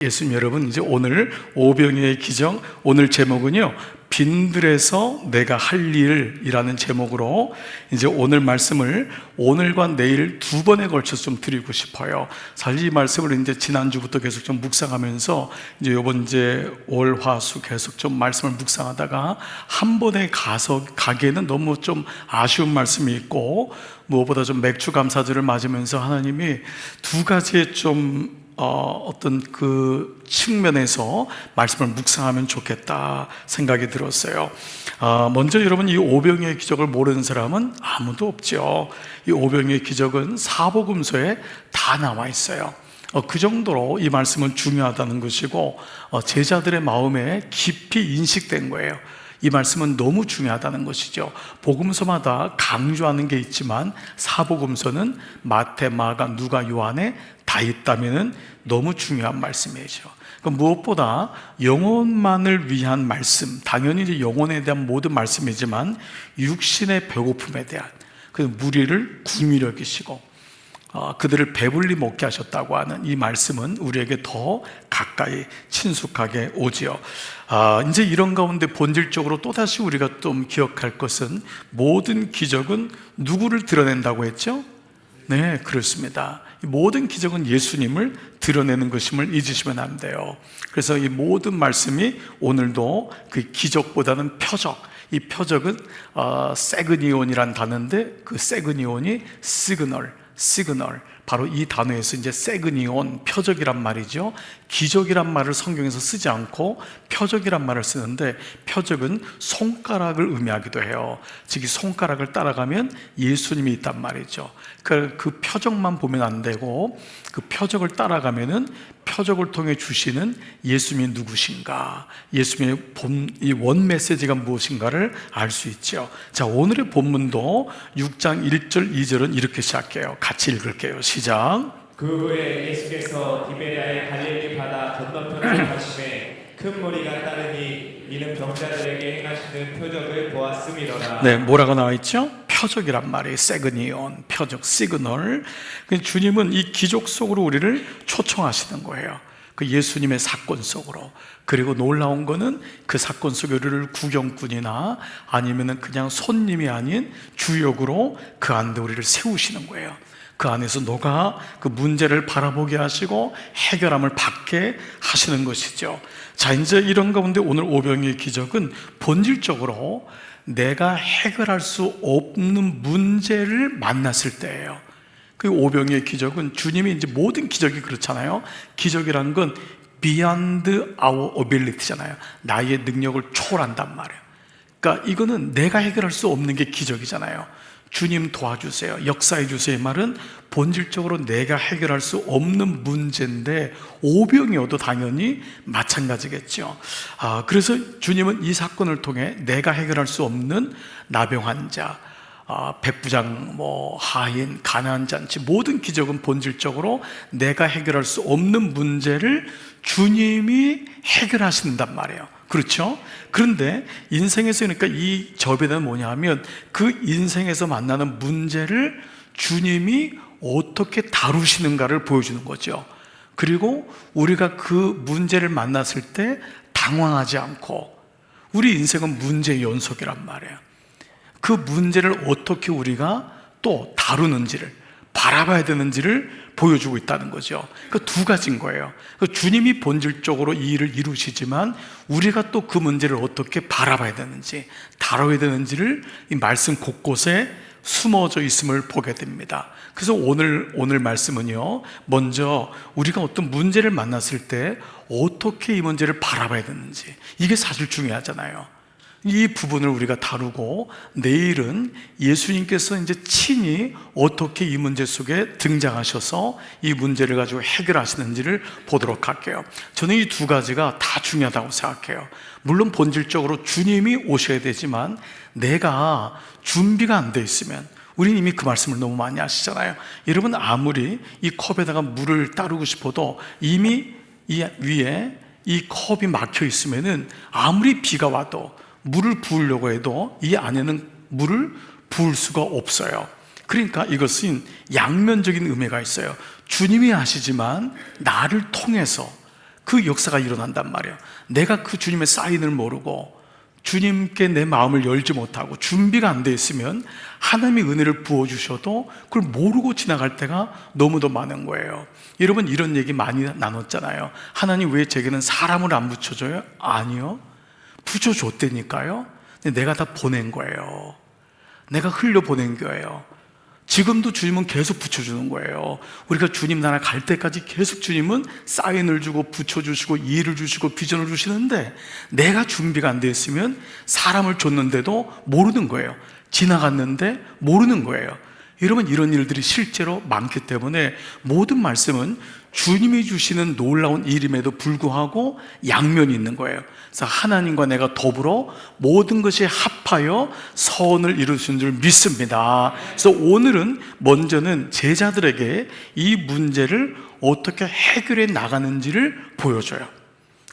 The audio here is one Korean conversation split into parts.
예수님 여러분, 이제 오늘 오병이어의 기적, 오늘 제목은요 빈들에서 내가 할 일이라는 제목으로 이제 오늘 말씀을 오늘과 내일 두 번에 걸쳐서 좀 드리고 싶어요. 사실 이 말씀을 이제 지난주부터 계속 좀 묵상하면서 이제 요번 이제 월, 화, 수 계속 좀 말씀을 묵상하다가 한 번에 가기에는 너무 좀 아쉬운 말씀이 있고, 무엇보다 좀 맥주 감사절을 맞으면서 하나님이 두 가지의 좀 어떤 그 측면에서 말씀을 묵상하면 좋겠다 생각이 들었어요. 먼저 여러분, 이 오병이어의 기적을 모르는 사람은 아무도 없죠. 이 오병이어의 기적은 사복음서에 다 나와 있어요. 그 정도로 이 말씀은 중요하다는 것이고, 제자들의 마음에 깊이 인식된 거예요. 이 말씀은 너무 중요하다는 것이죠. 복음서마다 강조하는 게 있지만 사복음서는 마태, 마가, 누가, 요한에 다 있다면 너무 중요한 말씀이죠. 무엇보다 영혼만을 위한 말씀, 당연히 이제 영혼에 대한 모든 말씀이지만 육신의 배고픔에 대한 그 무리를 궁히 여기시고 그들을 배불리 먹게 하셨다고 하는 이 말씀은 우리에게 더 가까이 친숙하게 오지요. 이제 이런 가운데 본질적으로 또다시 우리가 좀 기억할 것은, 모든 기적은 누구를 드러낸다고 했죠? 네, 그렇습니다. 이 모든 기적은 예수님을 드러내는 것임을 잊으시면 안 돼요. 그래서 이 모든 말씀이 오늘도 그 기적보다는 표적, 이 표적은 세그니온이란 단어인데, 그 세그니온이 시그널, 바로 이 단어에서 이제 세그니온, 표적이란 말이죠. 기적이란 말을 성경에서 쓰지 않고 표적이란 말을 쓰는데, 표적은 손가락을 의미하기도 해요. 즉, 이 손가락을 따라가면 예수님이 있단 말이죠. 그 표적만 보면 안 되고, 그 표적을 따라가면은 표적을 통해 주시는 예수님이 누구신가, 예수님의 이 원 메시지가 무엇인가를 알 수 있죠. 자, 오늘의 본문도 6장 1절 2절은 이렇게 시작해요. 같이 읽을게요. 시작. 그 후에 예수께서 디베랴의 갈릴리 바다 건너편으로 가시매 큰 무리가 따르니 이는 병자들에게 행하시는 표적을 보았음이로라. 네, 뭐라고 나와 있죠? 표적이란 말이에요. 세그니온, 표적, 시그널. 주님은 이 기적 속으로 우리를 초청하시는 거예요. 그 예수님의 사건 속으로. 그리고 놀라운 거는 그 사건 속에 우리를 구경꾼이나 아니면은 그냥 손님이 아닌 주역으로 그 안에 우리를 세우시는 거예요. 그 안에서 너가 그 문제를 바라보게 하시고 해결함을 받게 하시는 것이죠. 자, 이제 이런 가운데 오늘 오병이어의 기적은 본질적으로 내가 해결할 수 없는 문제를 만났을 때예요. 그 오병이어의 기적은, 주님이 이제 모든 기적이 그렇잖아요. 기적이라는 건 beyond our ability잖아요. 나의 능력을 초월한단 말이에요. 그러니까 이거는 내가 해결할 수 없는 게 기적이잖아요. 주님 도와주세요, 역사해 주세요 말은 본질적으로 내가 해결할 수 없는 문제인데, 오병이어도 당연히 마찬가지겠죠. 그래서 주님은 이 사건을 통해 내가 해결할 수 없는 나병 환자, 백부장, 하인, 가난한 잔치, 모든 기적은 본질적으로 내가 해결할 수 없는 문제를 주님이 해결하신단 말이에요. 그렇죠? 그런데 인생에서, 그러니까 이 접에는 뭐냐 하면, 그 인생에서 만나는 문제를 주님이 어떻게 다루시는가를 보여주는 거죠. 그리고 우리가 그 문제를 만났을 때 당황하지 않고, 우리 인생은 문제의 연속이란 말이에요. 그 문제를 어떻게 우리가 또 다루는지를, 바라봐야 되는지를 보여주고 있다는 거죠. 그 두 가지인 거예요. 주님이 본질적으로 이 일을 이루시지만 우리가 또 그 문제를 어떻게 바라봐야 되는지, 다뤄야 되는지를 이 말씀 곳곳에 숨어져 있음을 보게 됩니다. 그래서 오늘 말씀은요, 먼저 우리가 어떤 문제를 만났을 때 어떻게 이 문제를 바라봐야 되는지, 이게 사실 중요하잖아요. 이 부분을 우리가 다루고, 내일은 예수님께서 이제 친히 어떻게 이 문제 속에 등장하셔서 이 문제를 가지고 해결하시는지를 보도록 할게요. 저는 이 두 가지가 다 중요하다고 생각해요. 물론 본질적으로 주님이 오셔야 되지만, 내가 준비가 안 돼 있으면, 우리는 이미 그 말씀을 너무 많이 하시잖아요. 여러분, 아무리 이 컵에다가 물을 따르고 싶어도 이미 이 위에 이 컵이 막혀 있으면은 아무리 비가 와도 물을 부으려고 해도 이 안에는 물을 부을 수가 없어요. 그러니까 이것은 양면적인 의미가 있어요. 주님이 하시지만 나를 통해서 그 역사가 일어난단 말이에요. 내가 그 주님의 사인을 모르고 주님께 내 마음을 열지 못하고 준비가 안 돼 있으면 하나님의 은혜를 부어주셔도 그걸 모르고 지나갈 때가 너무도 많은 거예요. 여러분, 이런 얘기 많이 나눴잖아요. 하나님 왜 제게는 사람을 안 붙여줘요? 아니요, 붙여줬다니까요. 근데 내가 다 보낸 거예요. 내가 흘려보낸 거예요. 지금도 주님은 계속 붙여주는 거예요. 우리가 주님 나라 갈 때까지 계속 주님은 사인을 주고 붙여주시고 일을 주시고 비전을 주시는데, 내가 준비가 안 돼 있으면 사람을 줬는데도 모르는 거예요. 지나갔는데 모르는 거예요. 여러분, 이런 일들이 실제로 많기 때문에 모든 말씀은 주님이 주시는 놀라운 일임에도 불구하고 양면이 있는 거예요. 그래서 하나님과 내가 더불어 모든 것이 합하여 선을 이루신 줄 믿습니다. 그래서 오늘은 먼저는 제자들에게 이 문제를 어떻게 해결해 나가는지를 보여줘요.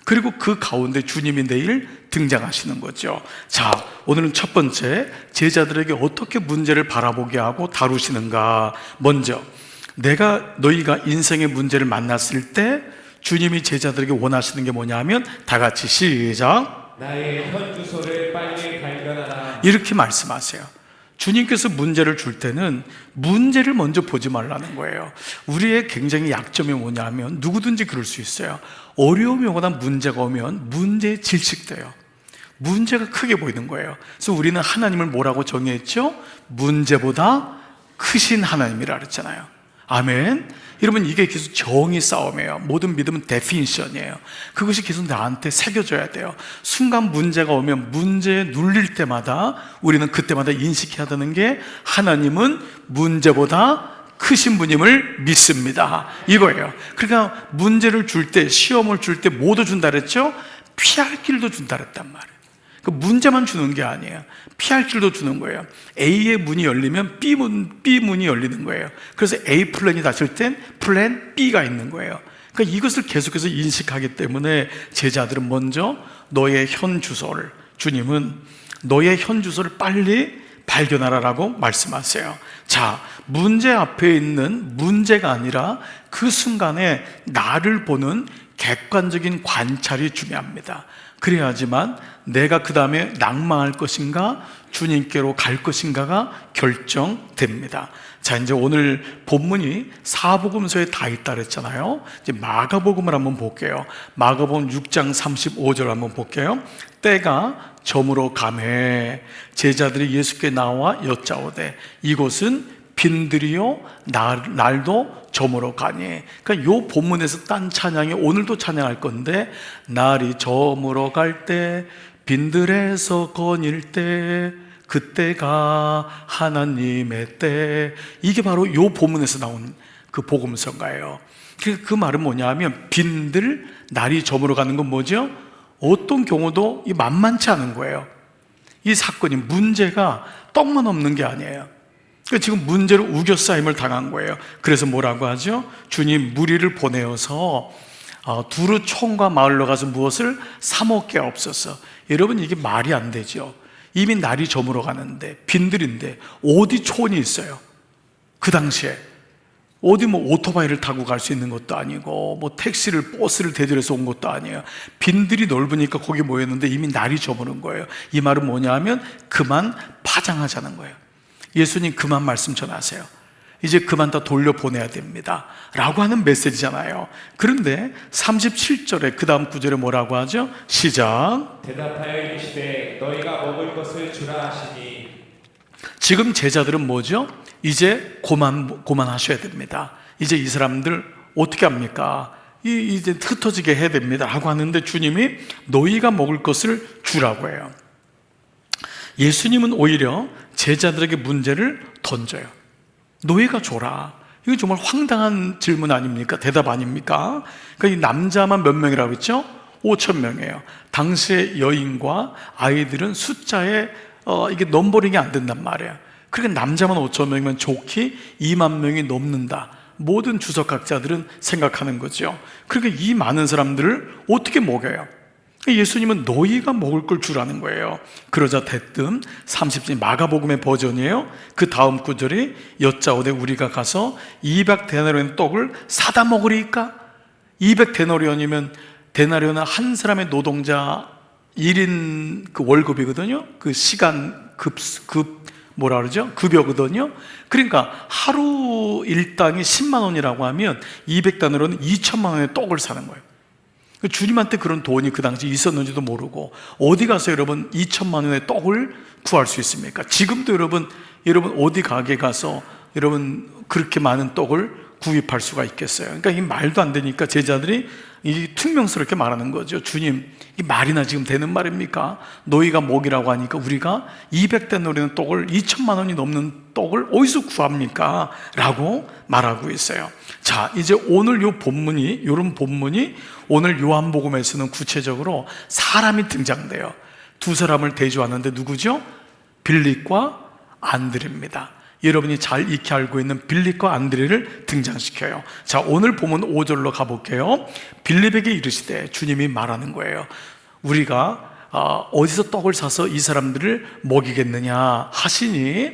그리고 그 가운데 주님이 내일 등장하시는 거죠. 자, 오늘은 첫 번째, 제자들에게 어떻게 문제를 바라보게 하고 다루시는가. 먼저, 너희가 인생의 문제를 만났을 때 주님이 제자들에게 원하시는 게 뭐냐 하면, 다 같이 시작. 나의 현 주소를 빨리 발견하라. 이렇게 말씀하세요. 주님께서 문제를 줄 때는 문제를 먼저 보지 말라는 거예요. 우리의 굉장히 약점이 뭐냐 하면, 누구든지 그럴 수 있어요. 어려움이 오거나 문제가 오면 문제에 질식돼요. 문제가 크게 보이는 거예요. 그래서 우리는 하나님을 뭐라고 정의했죠? 문제보다 크신 하나님이라 그랬잖아요. 아멘. 여러분, 이게 계속 정의 싸움이에요. 모든 믿음은 데피니션이에요. 그것이 계속 나한테 새겨져야 돼요. 순간 문제가 오면 문제에 눌릴 때마다 우리는 그때마다 인식해야 되는 게, 하나님은 문제보다 크신 분임을 믿습니다, 이거예요. 그러니까 문제를 줄 때, 시험을 줄 때 뭐도 준다 그랬죠? 피할 길도 준다 그랬단 말이에요. 그 문제만 주는 게 아니에요. 피할 길도 주는 거예요. A의 문이 열리면 B 문이 열리는 거예요. 그래서 A 플랜이 닫힐 땐 플랜 B가 있는 거예요. 그러니까 이것을 계속해서 인식하기 때문에 제자들은 먼저 너의 현 주소를, 주님은 너의 현 주소를 빨리 발견하라라고 말씀하세요. 자, 문제 앞에 있는 문제가 아니라 그 순간에 나를 보는 객관적인 관찰이 중요합니다. 그래야지만 내가 그 다음에 낭망할 것인가 주님께로 갈 것인가가 결정됩니다. 자, 이제 오늘 본문이 사복음서에 다 있다 그랬잖아요. 이제 마가복음을 한번 볼게요. 마가복음 6장 35절 한번 볼게요. 때가 저물어 가매 제자들이 예수께 나와 여짜오되 이곳은 빈들이요 날도 저물어 가니. 그러니까 요 본문에서 딴 찬양이 오늘도 찬양할 건데, 날이 저물어 갈 때 빈들에서 거닐 때 그때가 하나님의 때, 이게 바로 요 본문에서 나온 그 복음서인가요. 그 말은 뭐냐 하면, 빈들, 날이 저물어 가는 건 뭐죠? 어떤 경우도 만만치 않은 거예요. 이 사건이, 문제가 떡만 없는 게 아니에요. 지금 문제로 우겨싸임을 당한 거예요. 그래서 뭐라고 하죠? 주님 무리를 보내어서 두루 촌과 마을로 가서 무엇을 사 먹게 없어서. 여러분, 이게 말이 안 되죠. 이미 날이 저물어 가는데, 빈들인데 어디 촌이 있어요? 그 당시에 어디 오토바이를 타고 갈 수 있는 것도 아니고 택시를, 버스를 대절해서 온 것도 아니에요. 빈들이 넓으니까 거기 모였는데 이미 날이 저무는 거예요. 이 말은 뭐냐 하면, 그만 파장하자는 거예요. 예수님 그만 말씀 전하세요. 이제 그만 다 돌려보내야 됩니다 라고 하는 메시지잖아요. 그런데 37절에 그 다음 구절에 뭐라고 하죠? 시작. 대답하여 이르시되 너희가 먹을 것을 주라 하시니. 지금 제자들은 뭐죠? 이제 고만하셔야 됩니다. 이제 이 사람들 어떻게 합니까? 이제 흩어지게 해야 됩니다 라고 하는데, 주님이 너희가 먹을 것을 주라고 해요. 예수님은 오히려 제자들에게 문제를 던져요. 너희가 줘라. 이거 정말 황당한 질문 아닙니까? 대답 아닙니까? 그러니까 이 남자만 몇 명이라고 했죠? 5,000명이에요. 당시의 여인과 아이들은 숫자에 이게 넘버링이 안 된단 말이에요. 그러니까 남자만 5,000명이면 좋게 2만 명이 넘는다, 모든 주석학자들은 생각하는 거죠. 그러니까 이 많은 사람들을 어떻게 먹여요? 예수님은 너희가 먹을 걸 주라는 거예요. 그러자 대뜸 30절 마가복음의 버전이에요. 그 다음 구절이 여짜오되 우리가 가서 200데나리온 떡을 사다 먹으리까? 200데나리온이면 데나리온은 한 사람의 노동자 1인 그 월급이거든요. 그 시간 뭐라 그러죠? 급여거든요. 그러니까 하루 일당이 10만 원이라고 하면 200단으로는 2천만 원의 떡을 사는 거예요. 주님한테 그런 돈이 그 당시 있었는지도 모르고 어디 가서 여러분 2천만 원의 떡을 구할 수 있습니까? 지금도 여러분 어디 가게 가서 여러분 그렇게 많은 떡을 구입할 수가 있겠어요? 그러니까 이 말도 안 되니까 제자들이 이 퉁명스럽게 말하는 거죠. 주님, 이 말이나 지금 되는 말입니까? 너희가 먹이라고 하니까 우리가 200데나리온 떡을 2천만 원이 넘는 떡을 어디서 구합니까? 라고 말하고 있어요. 자, 이제 오늘 이런 본문이 오늘 요한복음에서는 구체적으로 사람이 등장돼요. 두 사람을 대조하는데 누구죠? 빌립과 안드레입니다. 여러분이 잘 익히 알고 있는 빌립과 안드레를 등장시켜요. 자, 오늘 보면 5절로 가볼게요. 빌립에게 이르시되, 주님이 말하는 거예요. 우리가 어디서 떡을 사서 이 사람들을 먹이겠느냐 하시니,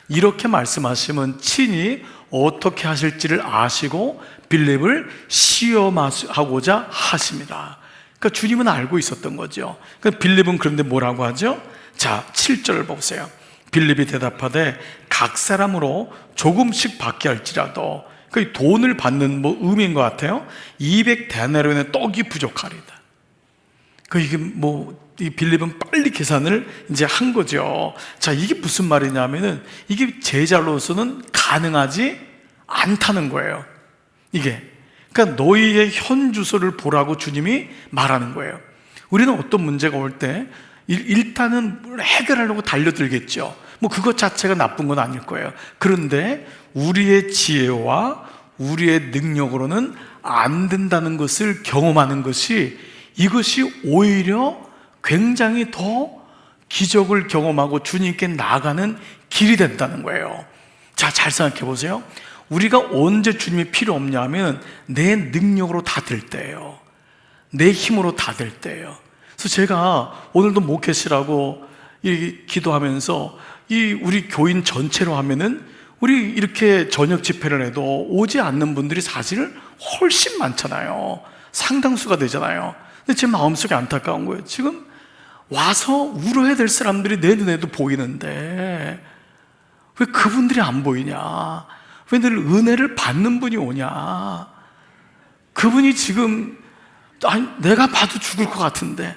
이렇게 말씀하시면 친히 어떻게 하실지를 아시고 빌립을 시험하고자 하십니다. 그러니까 주님은 알고 있었던 거죠. 그러니까 빌립은 그런데 뭐라고 하죠? 자, 7절 보세요. 빌립이 대답하되 각 사람으로 조금씩 받게 할지라도, 그 돈을 받는 의미인 것 같아요. 200데나리온의 떡이 부족하리다. 이 빌립은 빨리 계산을 이제 한 거죠. 자, 이게 무슨 말이냐면은 이게 제자로서는 가능하지 않다는 거예요. 그러니까 너희의 현 주소를 보라고 주님이 말하는 거예요. 우리는 어떤 문제가 올 때 일단은 해결하려고 달려들겠죠. 그것 자체가 나쁜 건 아닐 거예요. 그런데 우리의 지혜와 우리의 능력으로는 안 된다는 것을 경험하는 것이, 이것이 오히려 굉장히 더 기적을 경험하고 주님께 나아가는 길이 된다는 거예요. 자, 잘 생각해 보세요. 우리가 언제 주님이 필요 없냐면 내 능력으로 다 될 때예요. 내 힘으로 다 될 때예요. 그래서 제가 오늘도 목회시라고 기도하면서 우리 교인 전체로 하면은 우리 이렇게 저녁 집회를 해도 오지 않는 분들이 사실 훨씬 많잖아요. 상당수가 되잖아요. 근데 제 마음속에 안타까운 거예요. 지금 와서 울어야 될 사람들이 내 눈에도 보이는데 왜 그분들이 안 보이냐? 왜 늘 은혜를 받는 분이 오냐? 그분이 지금 내가 봐도 죽을 것 같은데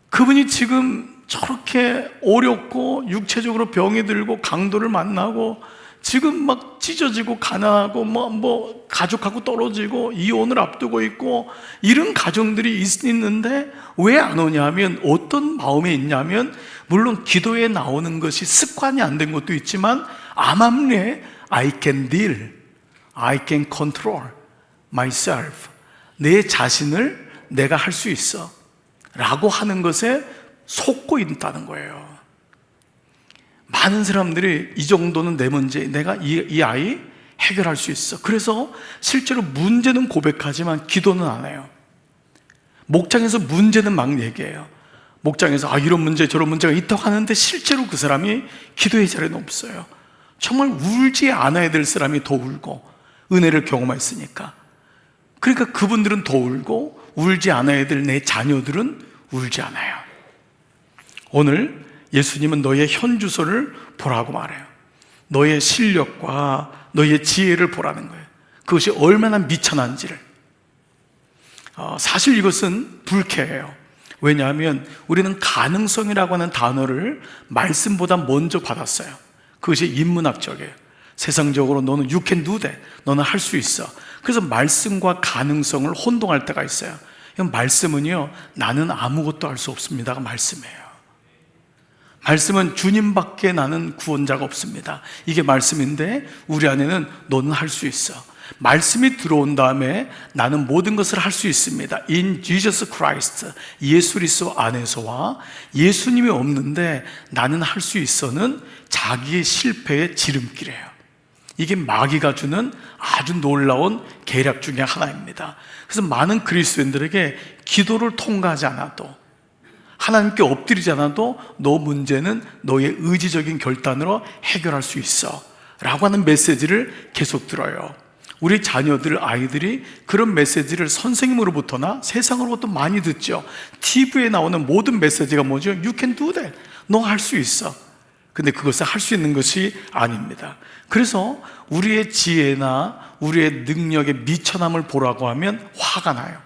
그분이 지금 저렇게 어렵고 육체적으로 병이 들고 강도를 만나고 지금 막 찢어지고 가난하고 가족하고 떨어지고 이혼을 앞두고 있고 이런 가정들이 있는데 왜 안 오냐면 어떤 마음에 있냐면, 물론 기도에 나오는 것이 습관이 안 된 것도 있지만 암암리에 I can deal, I can control myself, 내 자신을 내가 할 수 있어 라고 하는 것에 속고 있다는 거예요. 많은 사람들이 이 정도는 내 문제, 내가 이 아이 해결할 수 있어. 그래서 실제로 문제는 고백하지만 기도는 안 해요. 목장에서 문제는 막 얘기해요. 목장에서 이런 문제 저런 문제가 있다고 하는데 실제로 그 사람이 기도의 자리는 없어요. 정말 울지 않아야 될 사람이 더 울고 은혜를 경험했으니까. 그러니까 그분들은 더 울고 울지 않아야 될 내 자녀들은 울지 않아요. 오늘 예수님은 너의 현 주소를 보라고 말해요. 너의 실력과 너의 지혜를 보라는 거예요. 그것이 얼마나 미천한지를. 사실 이것은 불쾌해요. 왜냐하면 우리는 가능성이라고 하는 단어를 말씀보다 먼저 받았어요. 그것이 인문학적이에요. 세상적으로 너는 you can do that, 너는 할 수 있어. 그래서 말씀과 가능성을 혼동할 때가 있어요. 말씀은요, 나는 아무것도 할 수 없습니다가 말씀이에요. 말씀은 주님밖에 나는 구원자가 없습니다, 이게 말씀인데 우리 안에는 너는 할 수 있어. 말씀이 들어온 다음에 나는 모든 것을 할 수 있습니다. In Jesus Christ, 예수 그리스도 안에서와 예수님이 없는데 나는 할 수 있어는 자기의 실패의 지름길이에요. 이게 마귀가 주는 아주 놀라운 계략 중에 하나입니다. 그래서 많은 그리스도인들에게 기도를 통과하지 않아도, 하나님께 엎드리지 않아도 너 문제는 너의 의지적인 결단으로 해결할 수 있어 라고 하는 메시지를 계속 들어요. 우리 자녀들, 아이들이 그런 메시지를 선생님으로부터나 세상으로부터 많이 듣죠. TV에 나오는 모든 메시지가 뭐죠? You can do that. 너 할 수 있어. 근데 그것을 할 수 있는 것이 아닙니다. 그래서 우리의 지혜나 우리의 능력의 미천함을 보라고 하면 화가 나요.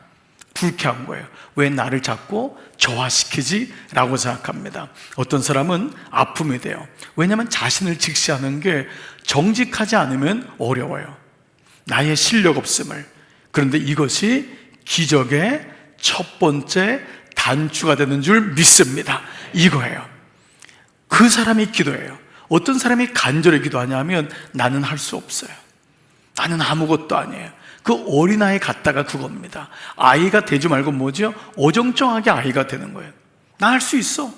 불쾌한 거예요. 왜 나를 자꾸 저하시키지? 라고 생각합니다. 어떤 사람은 아픔이 돼요. 왜냐하면 자신을 직시하는 게 정직하지 않으면 어려워요. 나의 실력 없음을. 그런데 이것이 기적의 첫 번째 단추가 되는 줄 믿습니다. 이거예요. 그 사람이 기도해요. 어떤 사람이 간절히 기도하냐면 나는 할 수 없어요. 나는 아무것도 아니에요. 그 어린아이 같다가 그겁니다. 아이가 되지 말고 뭐죠? 어정쩡하게 아이가 되는 거예요. 나 할 수 있어.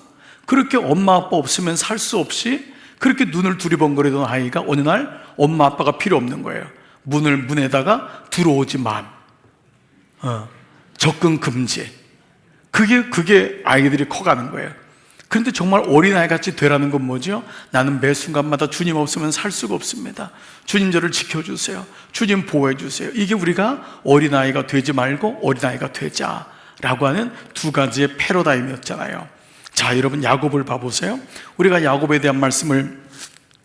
그렇게 엄마 아빠 없으면 살 수 없이 그렇게 눈을 두리번거리던 아이가 어느 날 엄마 아빠가 필요 없는 거예요. 문에다가 들어오지 마. 접근 금지. 그게 아이들이 커가는 거예요. 그런데 정말 어린아이 같이 되라는 건 뭐죠? 나는 매 순간마다 주님 없으면 살 수가 없습니다. 주님 저를 지켜주세요. 주님 보호해주세요. 이게 우리가 어린아이가 되지 말고 어린아이가 되자라고 하는 두 가지의 패러다임이었잖아요. 자, 여러분 야곱을 봐보세요. 우리가 야곱에 대한 말씀을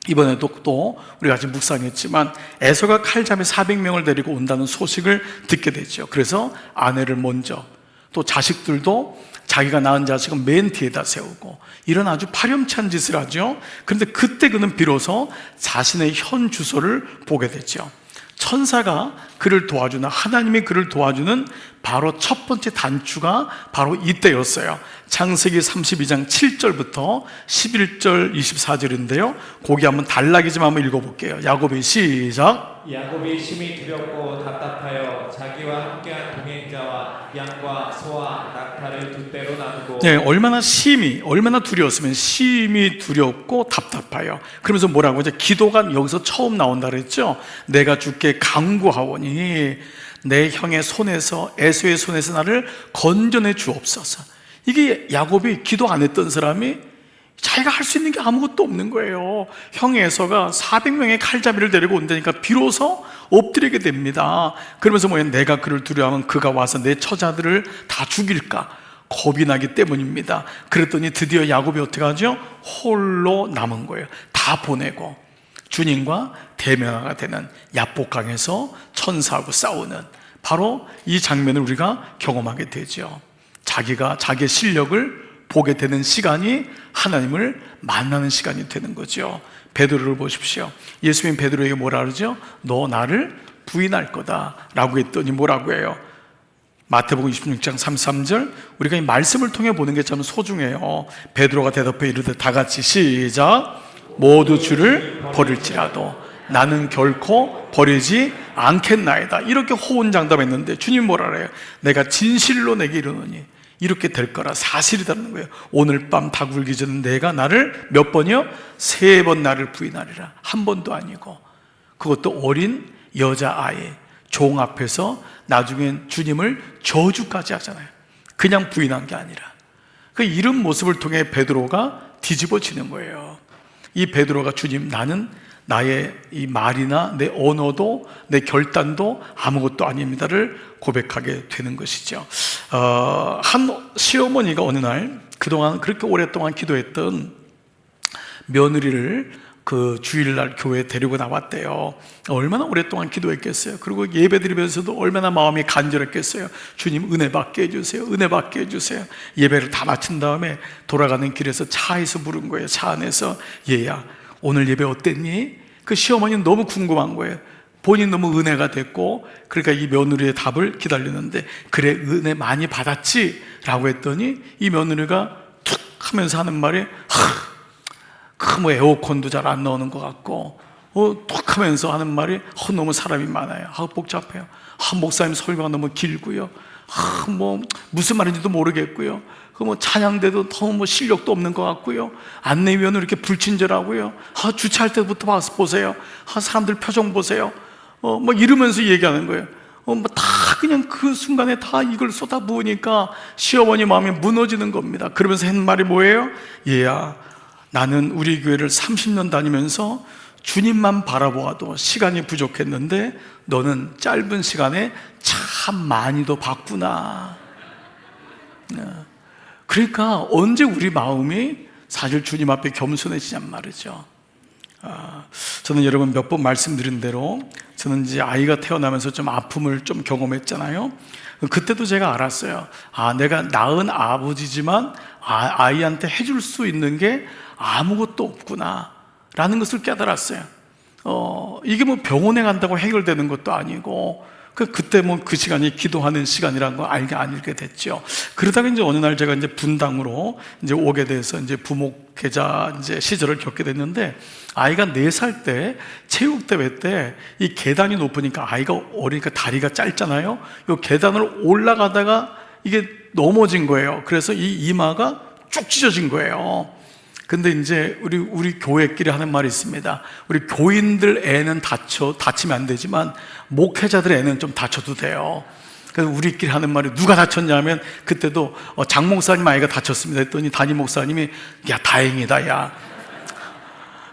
이번에도 또 우리가 같이 묵상했지만 에서가 칼잡이 400명을 데리고 온다는 소식을 듣게 되죠. 그래서 아내를 먼저, 또 자식들도 자기가 낳은 자식은 맨 뒤에다 세우고 이런 아주 파렴치한 짓을 하죠. 그런데 그때 그는 비로소 자신의 현 주소를 보게 되죠. 천사가 그를 도와주는, 하나님이 그를 도와주는 바로 첫 번째 단추가 바로 이때였어요. 창세기 32장 7절부터 11절 24절인데요 거기 한번 단락이 좀 한번 읽어볼게요. 야곱의 시작. 야곱이 심히 두렵고 답답하여 자기와 함께한 동행자와 양과 소와 낙타를 두 떼로 나누고 네, 얼마나 두려웠으면 심히 두렵고 답답하여. 그러면서 뭐라고 하죠? 기도가 여기서 처음 나온다 그랬죠. 내가 주께 간구하오니 내 형의 손에서, 에서의 손에서 나를 건져내 주옵소서. 이게 야곱이 기도 안 했던 사람이 자기가 할 수 있는 게 아무것도 없는 거예요. 형 에서가 400명의 칼잡이를 데리고 온다니까 비로소 엎드리게 됩니다. 그러면서 뭐예요? 내가 그를 두려워하면 그가 와서 내 처자들을 다 죽일까 겁이 나기 때문입니다. 그랬더니 드디어 야곱이 어떻게 하죠? 홀로 남은 거예요. 다 보내고 주님과 대면하가 되는 야복강에서 천사하고 싸우는 바로 이 장면을 우리가 경험하게 되죠. 자기가 자기의 실력을 보게 되는 시간이 하나님을 만나는 시간이 되는 거죠. 베드로를 보십시오. 예수님 베드로에게 뭐라 그러죠? 너 나를 부인할 거다 라고 했더니 뭐라고 해요? 마태복음 26장 33절. 우리가 이 말씀을 통해 보는 게 참 소중해요. 베드로가 대답해 이르되 다 같이 시작. 모두 주를 버릴지라도 나는 결코 버리지 않겠나이다. 이렇게 호언장담했는데 주님 뭐라 그래요? 내가 진실로 내게 이르노니 이렇게 될 거라 사실이라는 거예요. 오늘 밤 다 굴기 전에 내가 나를 몇 번이요? 3번 나를 부인하리라. 한 번도 아니고, 그것도 어린 여자아이 종 앞에서 나중엔 주님을 저주까지 하잖아요. 그냥 부인한 게 아니라 그 이런 모습을 통해 베드로가 뒤집어지는 거예요. 이 베드로가 주님, 나는 나의 이 말이나 내 언어도 내 결단도 아무것도 아닙니다를 고백하게 되는 것이죠. 한 시어머니가 어느 날 그동안 그렇게 오랫동안 기도했던 며느리를 그 주일날 교회에 데리고 나왔대요. 얼마나 오랫동안 기도했겠어요. 그리고 예배드리면서도 얼마나 마음이 간절했겠어요. 주님 은혜 받게 해주세요. 은혜 받게 해주세요. 예배를 다 마친 다음에 돌아가는 길에서 차에서 물은 거예요. 차 안에서. 얘야, 오늘 예배 어땠니? 그 시어머니는 너무 궁금한 거예요. 본인 너무 은혜가 됐고, 그러니까 이 며느리의 답을 기다리는데, 그래 은혜 많이 받았지? 라고 했더니 이 며느리가 툭 하면서 하는 말이 뭐 에어컨도 잘 안 나오는 것 같고, 툭 하면서 하는 말이 너무 사람이 많아요. 복잡해요. 목사님 설교가 너무 길고요. 뭐 무슨 말인지도 모르겠고요. 뭐 찬양대도 너무 실력도 없는 것 같고요. 안내위원은 이렇게 불친절하고요. 주차할 때부터 봐서 보세요. 사람들 표정 보세요. 뭐 이러면서 얘기하는 거예요. 다 그냥 그 순간에 다 이걸 쏟아부으니까 시어머니 마음이 무너지는 겁니다. 그러면서 한 말이 뭐예요? 얘야, 나는 우리 교회를 30년 다니면서 주님만 바라보아도 시간이 부족했는데 너는 짧은 시간에 참 많이도 봤구나. 그러니까 언제 우리 마음이 사실 주님 앞에 겸손해지냔 말이죠. 저는 여러분 몇 번 말씀드린 대로 저는 이제 아이가 태어나면서 좀 아픔을 좀 경험했잖아요. 그때도 제가 알았어요. 내가 낳은 아버지지만 아이한테 해줄 수 있는 게 아무것도 없구나 라는 것을 깨달았어요. 이게 뭐 병원에 간다고 해결되는 것도 아니고, 그때 뭐 그 시간이 기도하는 시간이라는 거 알게 됐죠. 그러다가 이제 어느 날 제가 이제 분당으로 이제 오게 돼서 이제 부목회자 이제 시절을 겪게 됐는데, 아이가 4살 때 체육대회 때 이 계단이 높으니까 아이가 어리니까 다리가 짧잖아요. 이 계단을 올라가다가 이게 넘어진 거예요. 그래서 이 이마가 쭉 찢어진 거예요. 근데 이제 우리 교회끼리 하는 말이 있습니다. 우리 교인들 애는 다치면 안 되지만 목회자들 애는 좀 다쳐도 돼요. 그래서 우리끼리 하는 말이, 누가 다쳤냐면 그때도 장 목사님 아이가 다쳤습니다 했더니 담임 목사님이 야 다행이다 야.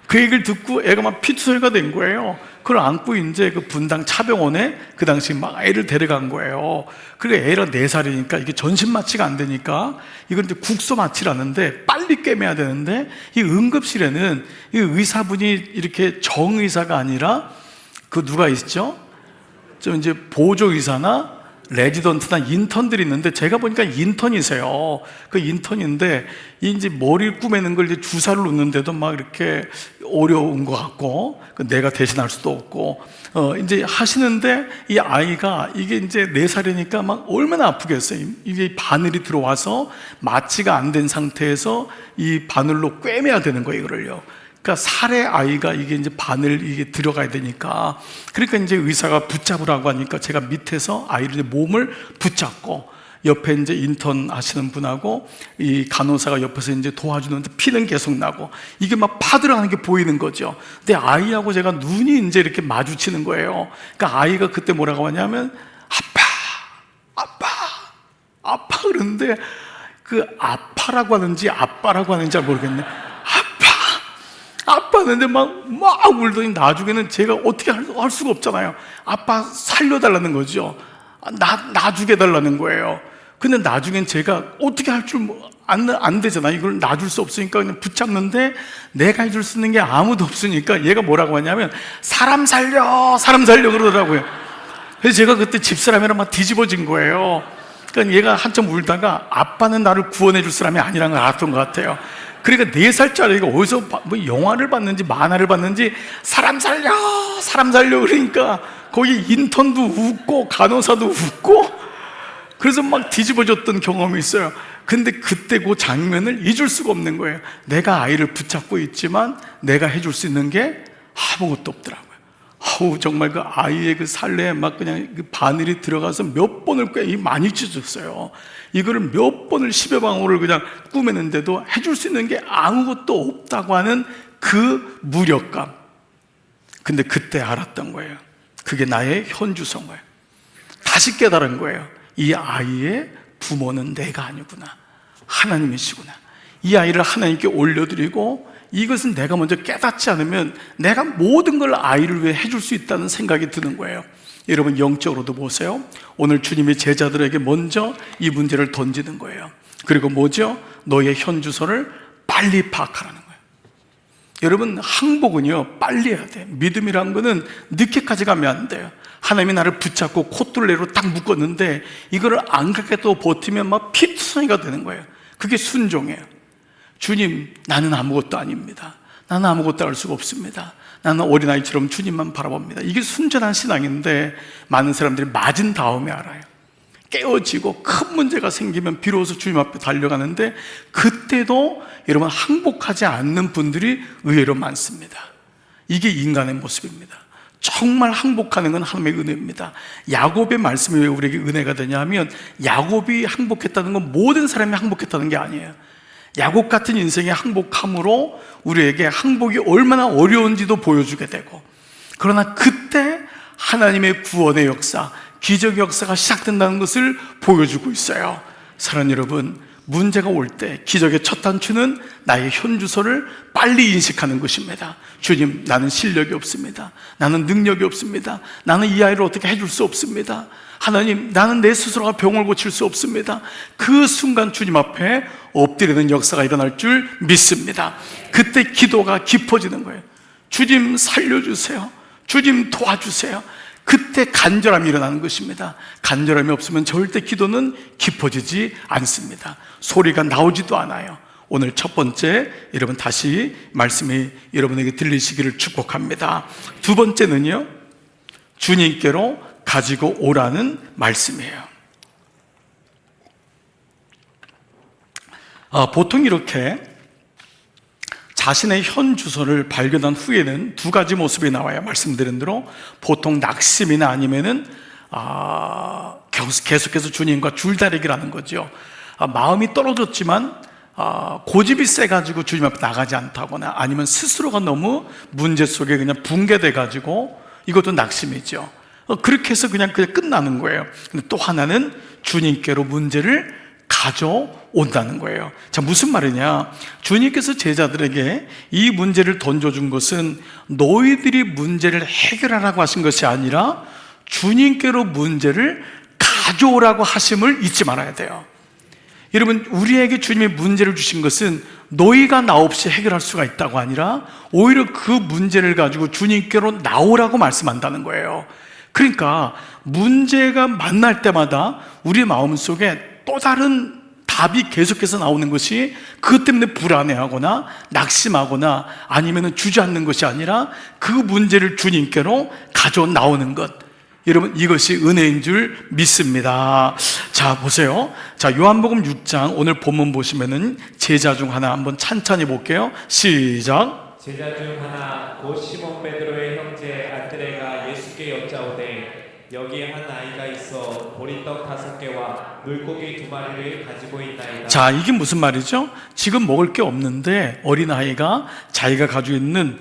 그 얘기를 듣고 애가 막 피투성이가 된 거예요. 그걸 안고 이제 그 분당 차병원에 그 당시 막 애를 데려간 거예요. 그리고 애가 4살이니까 이게 전신 마취가 안 되니까 이걸 이제 국소 마취라는데 빨리 꿰매야 되는데, 이 응급실에는 이 의사분이 이렇게 정의사가 아니라 그 누가 있죠? 좀 이제 보조 의사나 레지던트나 인턴들이 있는데, 제가 보니까 인턴이세요. 그 인턴인데 이제 머리를 꾸매는 걸 이제 주사를 놓는데도 막 이렇게 어려운 것 같고, 내가 대신할 수도 없고 이제 하시는데, 이 아이가 이게 이제 4살이니까 막 얼마나 아프겠어요. 이게 바늘이 들어와서 마취가 안 된 상태에서 이 바늘로 꿰매야 되는 거예요, 이거를요. 그러니까 살의 아이가 이게 이제 바늘 이게 들어가야 되니까, 그러니까 이제 의사가 붙잡으라고 하니까 제가 밑에서 아이를 이제 몸을 붙잡고, 옆에 이제 인턴 하시는 분하고 이 간호사가 옆에서 이제 도와주는데 피는 계속 나고 이게 막 파들어가는 게 보이는 거죠. 근데 아이하고 제가 눈이 이제 이렇게 마주치는 거예요. 그러니까 아이가 그때 뭐라고 하냐면 아빠 그러는데, 그 아파라고 하는지 아빠라고 하는지 잘 모르겠네. 아빠 하는데 막 울더니 나중에는 제가 어떻게 할 수가 없잖아요. 아빠 살려달라는 거죠. 놔주게 달라는 거예요. 근데 나중엔 제가 어떻게 할 줄 안 되잖아요. 이걸 놔줄 수 없으니까 그냥 붙잡는데, 내가 해줄 수 있는 게 아무도 없으니까 얘가 뭐라고 하냐면 사람 살려 그러더라고요. 그래서 제가 그때 집사람이랑 막 뒤집어진 거예요. 그러니까 얘가 한참 울다가 아빠는 나를 구원해 줄 사람이 아니라는 걸 알았던 것 같아요. 그러니까 4살짜리가 어디서 뭐 영화를 봤는지 만화를 봤는지 사람 살려 그러니까 거기 인턴도 웃고 간호사도 웃고, 그래서 막 뒤집어졌던 경험이 있어요. 근데 그때 그 장면을 잊을 수가 없는 거예요. 내가 아이를 붙잡고 있지만 내가 해줄 수 있는 게 아무것도 없더라고요. 정말 그 아이의 그 살레에 막 그냥 그 바늘이 들어가서 몇 번을 꽤 많이 찢었어요. 이거를 몇 번을 10여 방울을 그냥 꾸매는데도 해줄 수 있는 게 아무것도 없다고 하는 그 무력감. 근데 그때 알았던 거예요. 그게 나의 현주소인 거예요. 다시 깨달은 거예요. 이 아이의 부모는 내가 아니구나, 하나님이시구나. 이 아이를 하나님께 올려드리고, 이것은 내가 먼저 깨닫지 않으면 내가 모든 걸 아이를 위해 해줄 수 있다는 생각이 드는 거예요. 여러분 영적으로도 보세요. 오늘 주님이 제자들에게 먼저 이 문제를 던지는 거예요. 그리고 뭐죠? 너의 현주소를 빨리 파악하라는 거예요. 여러분 항복은요 빨리 해야 돼요. 믿음이란 거는 늦게까지 가면 안 돼요. 하나님이 나를 붙잡고 콧둘레로 딱 묶었는데 이거를 안 갖게 또 버티면 막 피투성이가 되는 거예요. 그게 순종이에요. 주님, 나는 아무것도 아닙니다. 나는 아무것도 할 수가 없습니다. 나는 어린아이처럼 주님만 바라봅니다. 이게 순전한 신앙인데, 많은 사람들이 맞은 다음에 알아요. 깨어지고 큰 문제가 생기면 비로소 주님 앞에 달려가는데, 그때도 여러분 항복하지 않는 분들이 의외로 많습니다. 이게 인간의 모습입니다. 정말 항복하는 건 하나님의 은혜입니다. 야곱의 말씀이 왜 우리에게 은혜가 되냐면, 야곱이 항복했다는 건 모든 사람이 항복했다는 게 아니에요. 야곱 같은 인생의 항복함으로 우리에게 항복이 얼마나 어려운지도 보여주게 되고, 그러나 그때 하나님의 구원의 역사, 기적의 역사가 시작된다는 것을 보여주고 있어요. 사랑하는 여러분, 문제가 올 때 기적의 첫 단추는 나의 현 주소를 빨리 인식하는 것입니다. 주님, 나는 실력이 없습니다. 나는 능력이 없습니다. 나는 이 아이를 어떻게 해줄 수 없습니다. 하나님, 나는 내 스스로가 병을 고칠 수 없습니다. 그 순간 주님 앞에 엎드리는 역사가 일어날 줄 믿습니다. 그때 기도가 깊어지는 거예요. 주님 살려주세요. 주님 도와주세요. 그때 간절함이 일어나는 것입니다. 간절함이 없으면 절대 기도는 깊어지지 않습니다. 소리가 나오지도 않아요. 오늘 첫 번째, 여러분 다시 말씀이 여러분에게 들리시기를 축복합니다. 두 번째는요, 주님께로 가지고 오라는 말씀이에요. 보통 이렇게 자신의 현 주소를 발견한 후에는 두 가지 모습이 나와요. 말씀드린 대로 보통 낙심이나 아니면은 계속해서 주님과 줄다리기를 하는 거죠. 마음이 떨어졌지만 고집이 세가지고 주님 앞에 나가지 않다거나 아니면 스스로가 너무 문제 속에 그냥 붕괴돼가지고, 이것도 낙심이죠. 그렇게 해서 그냥 끝나는 거예요. 근데 또 하나는 주님께로 문제를 가져온다는 거예요. 자, 무슨 말이냐? 주님께서 제자들에게 이 문제를 던져준 것은 너희들이 문제를 해결하라고 하신 것이 아니라 주님께로 문제를 가져오라고 하심을 잊지 말아야 돼요. 여러분, 우리에게 주님이 문제를 주신 것은 너희가 나 없이 해결할 수가 있다고 아니라 오히려 그 문제를 가지고 주님께로 나오라고 말씀한다는 거예요. 그러니까 문제가 만날 때마다 우리 마음속에 또 다른 답이 계속해서 나오는 것이, 그것 때문에 불안해하거나 낙심하거나 아니면 주저앉는 것이 아니라 그 문제를 주님께로 가져 나오는 것, 여러분 이것이 은혜인 줄 믿습니다. 자, 보세요. 자, 요한복음 6장 오늘 본문 보시면은 제자 중 하나 한번 찬찬히 볼게요. 시작. 제자 중 하나 곧 시몬 베드로의 형제 안드레가 예수께 여짜오되 여기에 한 아이가 있어 보리떡 5개와 물고기 2마리를 가지고 있나이다. 자, 이게 무슨 말이죠? 지금 먹을 게 없는데 어린아이가 자기가 가지고 있는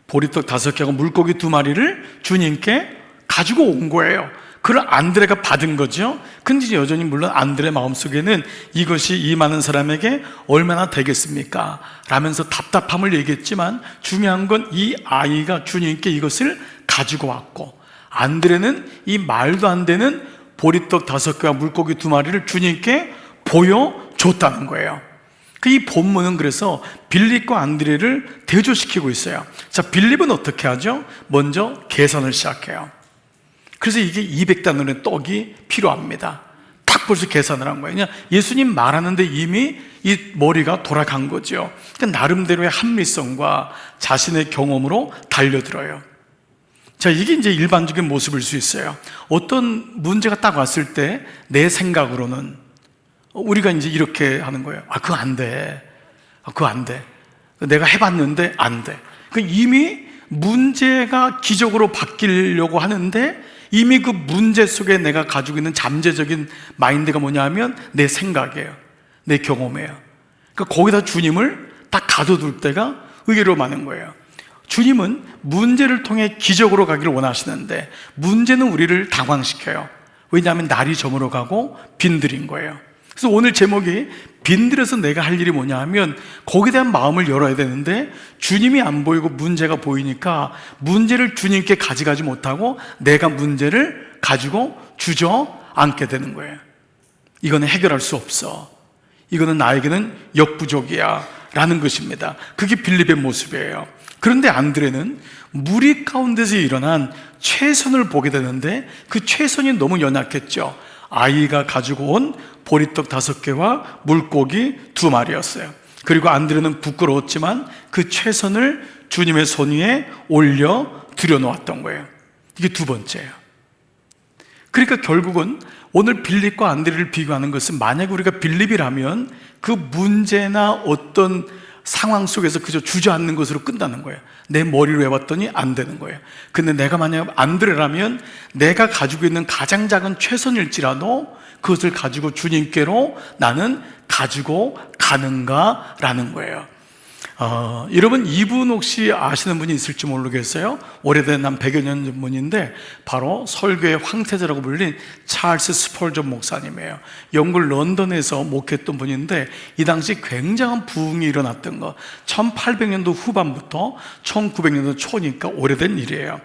보리떡 5개하고 물고기 2마리를 주님께 가지고 온 거예요. 그걸 안드레가 받은 거죠. 근데 여전히 물론 안드레 마음속에는 이것이 이 많은 사람에게 얼마나 되겠습니까? 라면서 답답함을 얘기했지만 중요한 건 이 아이가 주님께 이것을 가지고 왔고, 안드레는 이 말도 안 되는 보리떡 5개와 물고기 2마리를 주님께 보여줬다는 거예요. 이 본문은 그래서 빌립과 안드레를 대조시키고 있어요. 자, 빌립은 어떻게 하죠? 먼저 계산을 시작해요. 그래서 이게 200단원의 떡이 필요합니다. 딱 벌써 계산을 한 거예요. 그냥 예수님 말하는데 이미 이 머리가 돌아간 거죠. 그러니까 나름대로의 합리성과 자신의 경험으로 달려들어요. 자, 이게 이제 일반적인 모습일 수 있어요. 어떤 문제가 딱 왔을 때 내 생각으로는 우리가 이제 이렇게 하는 거예요. 그거 안 돼. 그거 안 돼. 내가 해봤는데 안 돼. 이미 문제가 기적으로 바뀌려고 하는데 이미 그 문제 속에 내가 가지고 있는 잠재적인 마인드가 뭐냐 하면 내 생각이에요. 내 경험이에요. 그러니까 거기다 주님을 딱 가둬둘 때가 의외로 많은 거예요. 주님은 문제를 통해 기적으로 가기를 원하시는데 문제는 우리를 당황시켜요. 왜냐하면 날이 저물어 가고 빈들인 거예요. 그래서 오늘 제목이 빈들에서 내가 할 일이 뭐냐 하면 거기에 대한 마음을 열어야 되는데 주님이 안 보이고 문제가 보이니까 문제를 주님께 가져가지 못하고 내가 문제를 가지고 주저앉게 되는 거예요. 이거는 해결할 수 없어. 이거는 나에게는 역부족이야 라는 것입니다. 그게 빌립의 모습이에요. 그런데 안드레는 무리 가운데서 일어난 최선을 보게 되는데 그 최선이 너무 연약했죠. 아이가 가지고 온 보리떡 5개와 물고기 2마리였어요. 그리고 안드레는 부끄러웠지만 그 최선을 주님의 손 위에 올려 들여놓았던 거예요. 이게 두 번째예요. 그러니까 결국은 오늘 빌립과 안드레를 비교하는 것은 만약 우리가 빌립이라면 그 문제나 어떤 상황 속에서 그저 주저앉는 것으로 끝나는 거예요. 내 머리로 해봤더니 안 되는 거예요. 근데 내가 만약 안드레라면 내가 가지고 있는 가장 작은 최선일지라도 그것을 가지고 주님께로 나는 가지고 가는가라는 거예요. 여러분 이분 혹시 아시는 분이 있을지 모르겠어요. 오래된 한 100여 년 전 분인데 바로 설교의 황태자라고 불린 찰스 스펄전 목사님이에요. 영국 런던에서 목회했던 분인데 이 당시 굉장한 부흥이 일어났던 거, 1800년도 후반부터 1900년도 초니까 오래된 일이에요.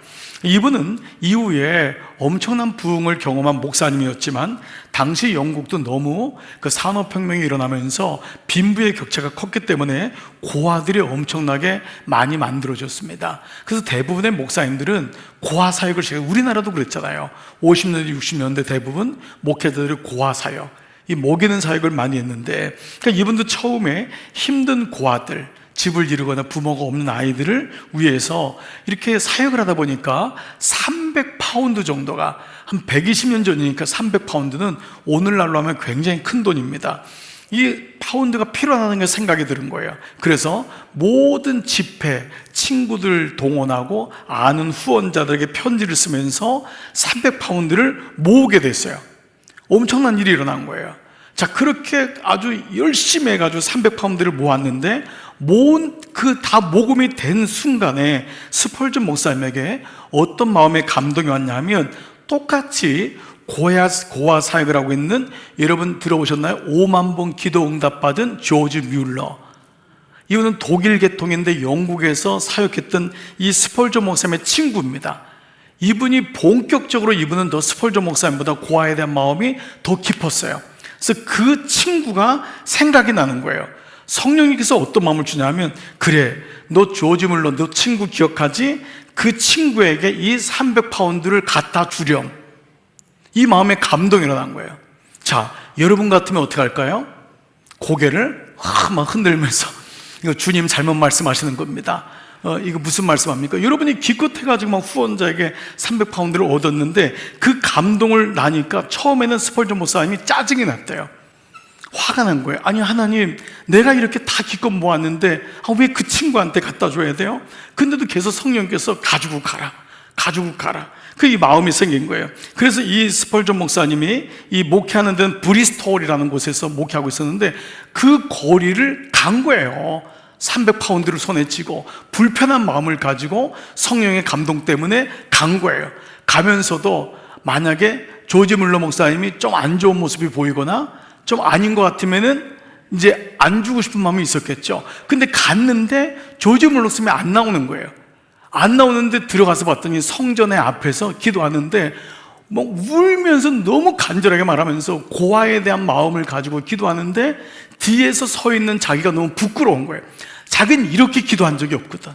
이분은 이후에 엄청난 부흥을 경험한 목사님이었지만 당시 영국도 너무 그 산업혁명이 일어나면서 빈부의 격차가 컸기 때문에 고아들이 엄청나게 많이 만들어졌습니다. 그래서 대부분의 목사님들은 고아 사역을 시작해요. 우리나라도 그랬잖아요. 50년대 60년대 대부분 목회자들이 고아 사역, 이 먹이는 사역을 많이 했는데, 그러니까 이분도 처음에 힘든 고아들, 집을 이루거나 부모가 없는 아이들을 위해서 이렇게 사역을 하다 보니까 300파운드 정도가, 한 120년 전이니까 300파운드는 오늘날로 하면 굉장히 큰 돈입니다. 이 파운드가 필요하다는 게 생각이 드는 거예요. 그래서 모든 집회, 친구들 동원하고 아는 후원자들에게 편지를 쓰면서 300파운드를 모으게 됐어요. 엄청난 일이 일어난 거예요. 자, 그렇게 아주 열심히 해가지고 300파운드를 모았는데, 모은 그 다 모금이 된 순간에 스펄전 목사님에게 어떤 마음의 감동이 왔냐면, 똑같이 고아 사역을 하고 있는, 여러분 들어보셨나요? 5만 번 기도 응답받은 조지 뮬러. 이분은 독일 계통인데 영국에서 사역했던 이 스펄전 목사님의 친구입니다. 이분이 본격적으로, 이분은 더 스펄전 목사님보다 고아에 대한 마음이 더 깊었어요. 그래서 그 친구가 생각이 나는 거예요. 성령님께서 어떤 마음을 주냐면, 그래, 너 조지 물러, 너 친구 기억하지? 그 친구에게 이 300파운드를 갖다 주렴. 이 마음에 감동이 일어난 거예요. 자, 여러분 같으면 어떻게 할까요? 고개를 막 흔들면서, 이거 주님 잘못 말씀하시는 겁니다. 이거 무슨 말씀합니까? 여러분이 기껏해가지고 막 후원자에게 300파운드를 얻었는데, 그 감동을 나니까 처음에는 스펄전 목사님이 짜증이 났대요. 화가 난 거예요. 아니, 하나님, 내가 이렇게 다 기껏 모았는데 왜 그 친구한테 갖다 줘야 돼요? 근데도 계속 성령께서 가지고 가라, 그 이 마음이 생긴 거예요. 그래서 이 스펄전 목사님이 이 목회하는 데는 브리스톨이라는 곳에서 목회하고 있었는데, 그 거리를 간 거예요. 300파운드를 손에 쥐고 불편한 마음을 가지고 성령의 감동 때문에 간 거예요. 가면서도 만약에 조지 물러 목사님이 좀 안 좋은 모습이 보이거나 좀 아닌 것 같으면은 이제 안 주고 싶은 마음이 있었겠죠. 근데 갔는데 조지 물러 목사님이 안 나오는 거예요. 안 나오는데 들어가서 봤더니 성전의 앞에서 기도하는데 뭐 울면서 너무 간절하게 말하면서 고아에 대한 마음을 가지고 기도하는데, 뒤에서 서 있는 자기가 너무 부끄러운 거예요. 자기는 이렇게 기도한 적이 없거든.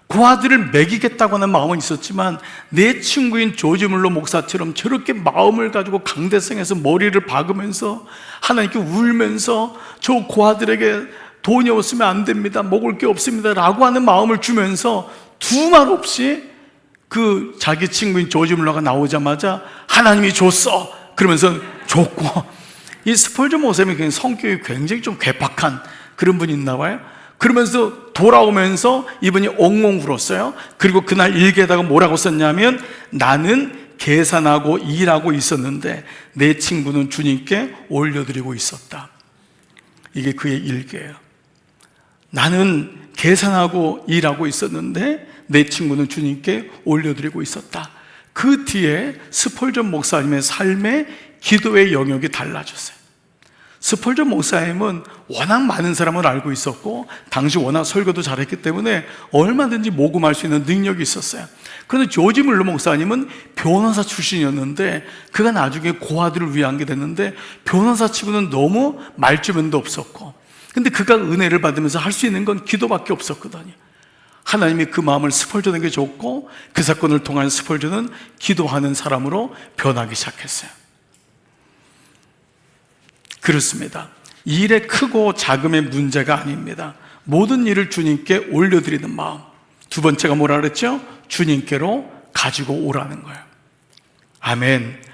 고아들을 먹이겠다고 하는 마음은 있었지만 내 친구인 조지 물러 목사처럼 저렇게 마음을 가지고 강대상에서 머리를 박으면서 하나님께 울면서 저 고아들에게 돈이 없으면 안 됩니다, 먹을 게 없습니다 라고 하는 마음을 주면서 두 말 없이 그 자기 친구인 조지 물러가 나오자마자 하나님이 줬어 그러면서 줬고, 이 스펄전 목사님이 그냥 성격이 굉장히 좀 괴팍한 그런 분이 있나 봐요. 그러면서 돌아오면서 이분이 엉엉 울었어요. 그리고 그날 일기에다가 뭐라고 썼냐면, 나는 계산하고 일하고 있었는데 내 친구는 주님께 올려드리고 있었다. 이게 그의 일기예요. 나는 계산하고 일하고 있었는데 내 친구는 주님께 올려드리고 있었다. 그 뒤에 스펄전 목사님의 삶의 기도의 영역이 달라졌어요. 스펄전 목사님은 워낙 많은 사람을 알고 있었고 당시 워낙 설교도 잘했기 때문에 얼마든지 모금할 수 있는 능력이 있었어요. 그런데 조지 물러 목사님은 변호사 출신이었는데 그가 나중에 고아들을 위한 게 됐는데, 변호사 치고는 너무 말주변도 없었고, 근데 그가 은혜를 받으면서 할 수 있는 건 기도밖에 없었거든요. 하나님이 그 마음을 스펄전에게 줬고, 그 사건을 통한 스펄전은 기도하는 사람으로 변하기 시작했어요. 그렇습니다. 일의 크고 작음의 문제가 아닙니다. 모든 일을 주님께 올려드리는 마음. 두 번째가 뭐라 그랬죠? 주님께로 가지고 오라는 거예요. 아멘.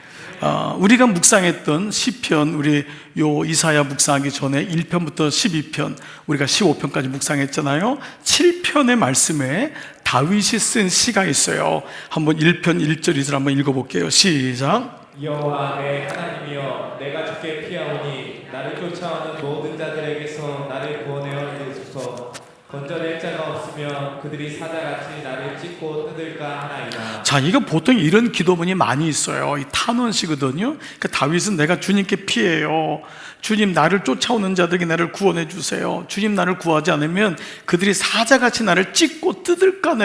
우리가 묵상했던 시편, 우리 요 이사야 묵상하기 전에 1편부터 12편, 우리가 15편까지 묵상했잖아요. 7편의 말씀에 다윗이 쓴 시가 있어요. 한번 1편 1절 2절 한번 읽어볼게요. 시작. 여호와 내 하나님이여, 내가 주께 피하오니 나를 쫓아오는 모든 자들에게서 나를 구원하여 주소서. 건져낼 자가 없으면 그들이 사자같이 나를 찢고 뜯을까 하나이다. 자, 이거 보통 이런 기도문이 많이 있어요. 이 탄원시거든요. 그러니까 다윗은 내가 주님께 피해요. 주님, 나를 쫓아오는 자들에게 나를 구원해 주세요. 주님, 나를 구하지 않으면 그들이 사자같이 나를 찢고 뜯을까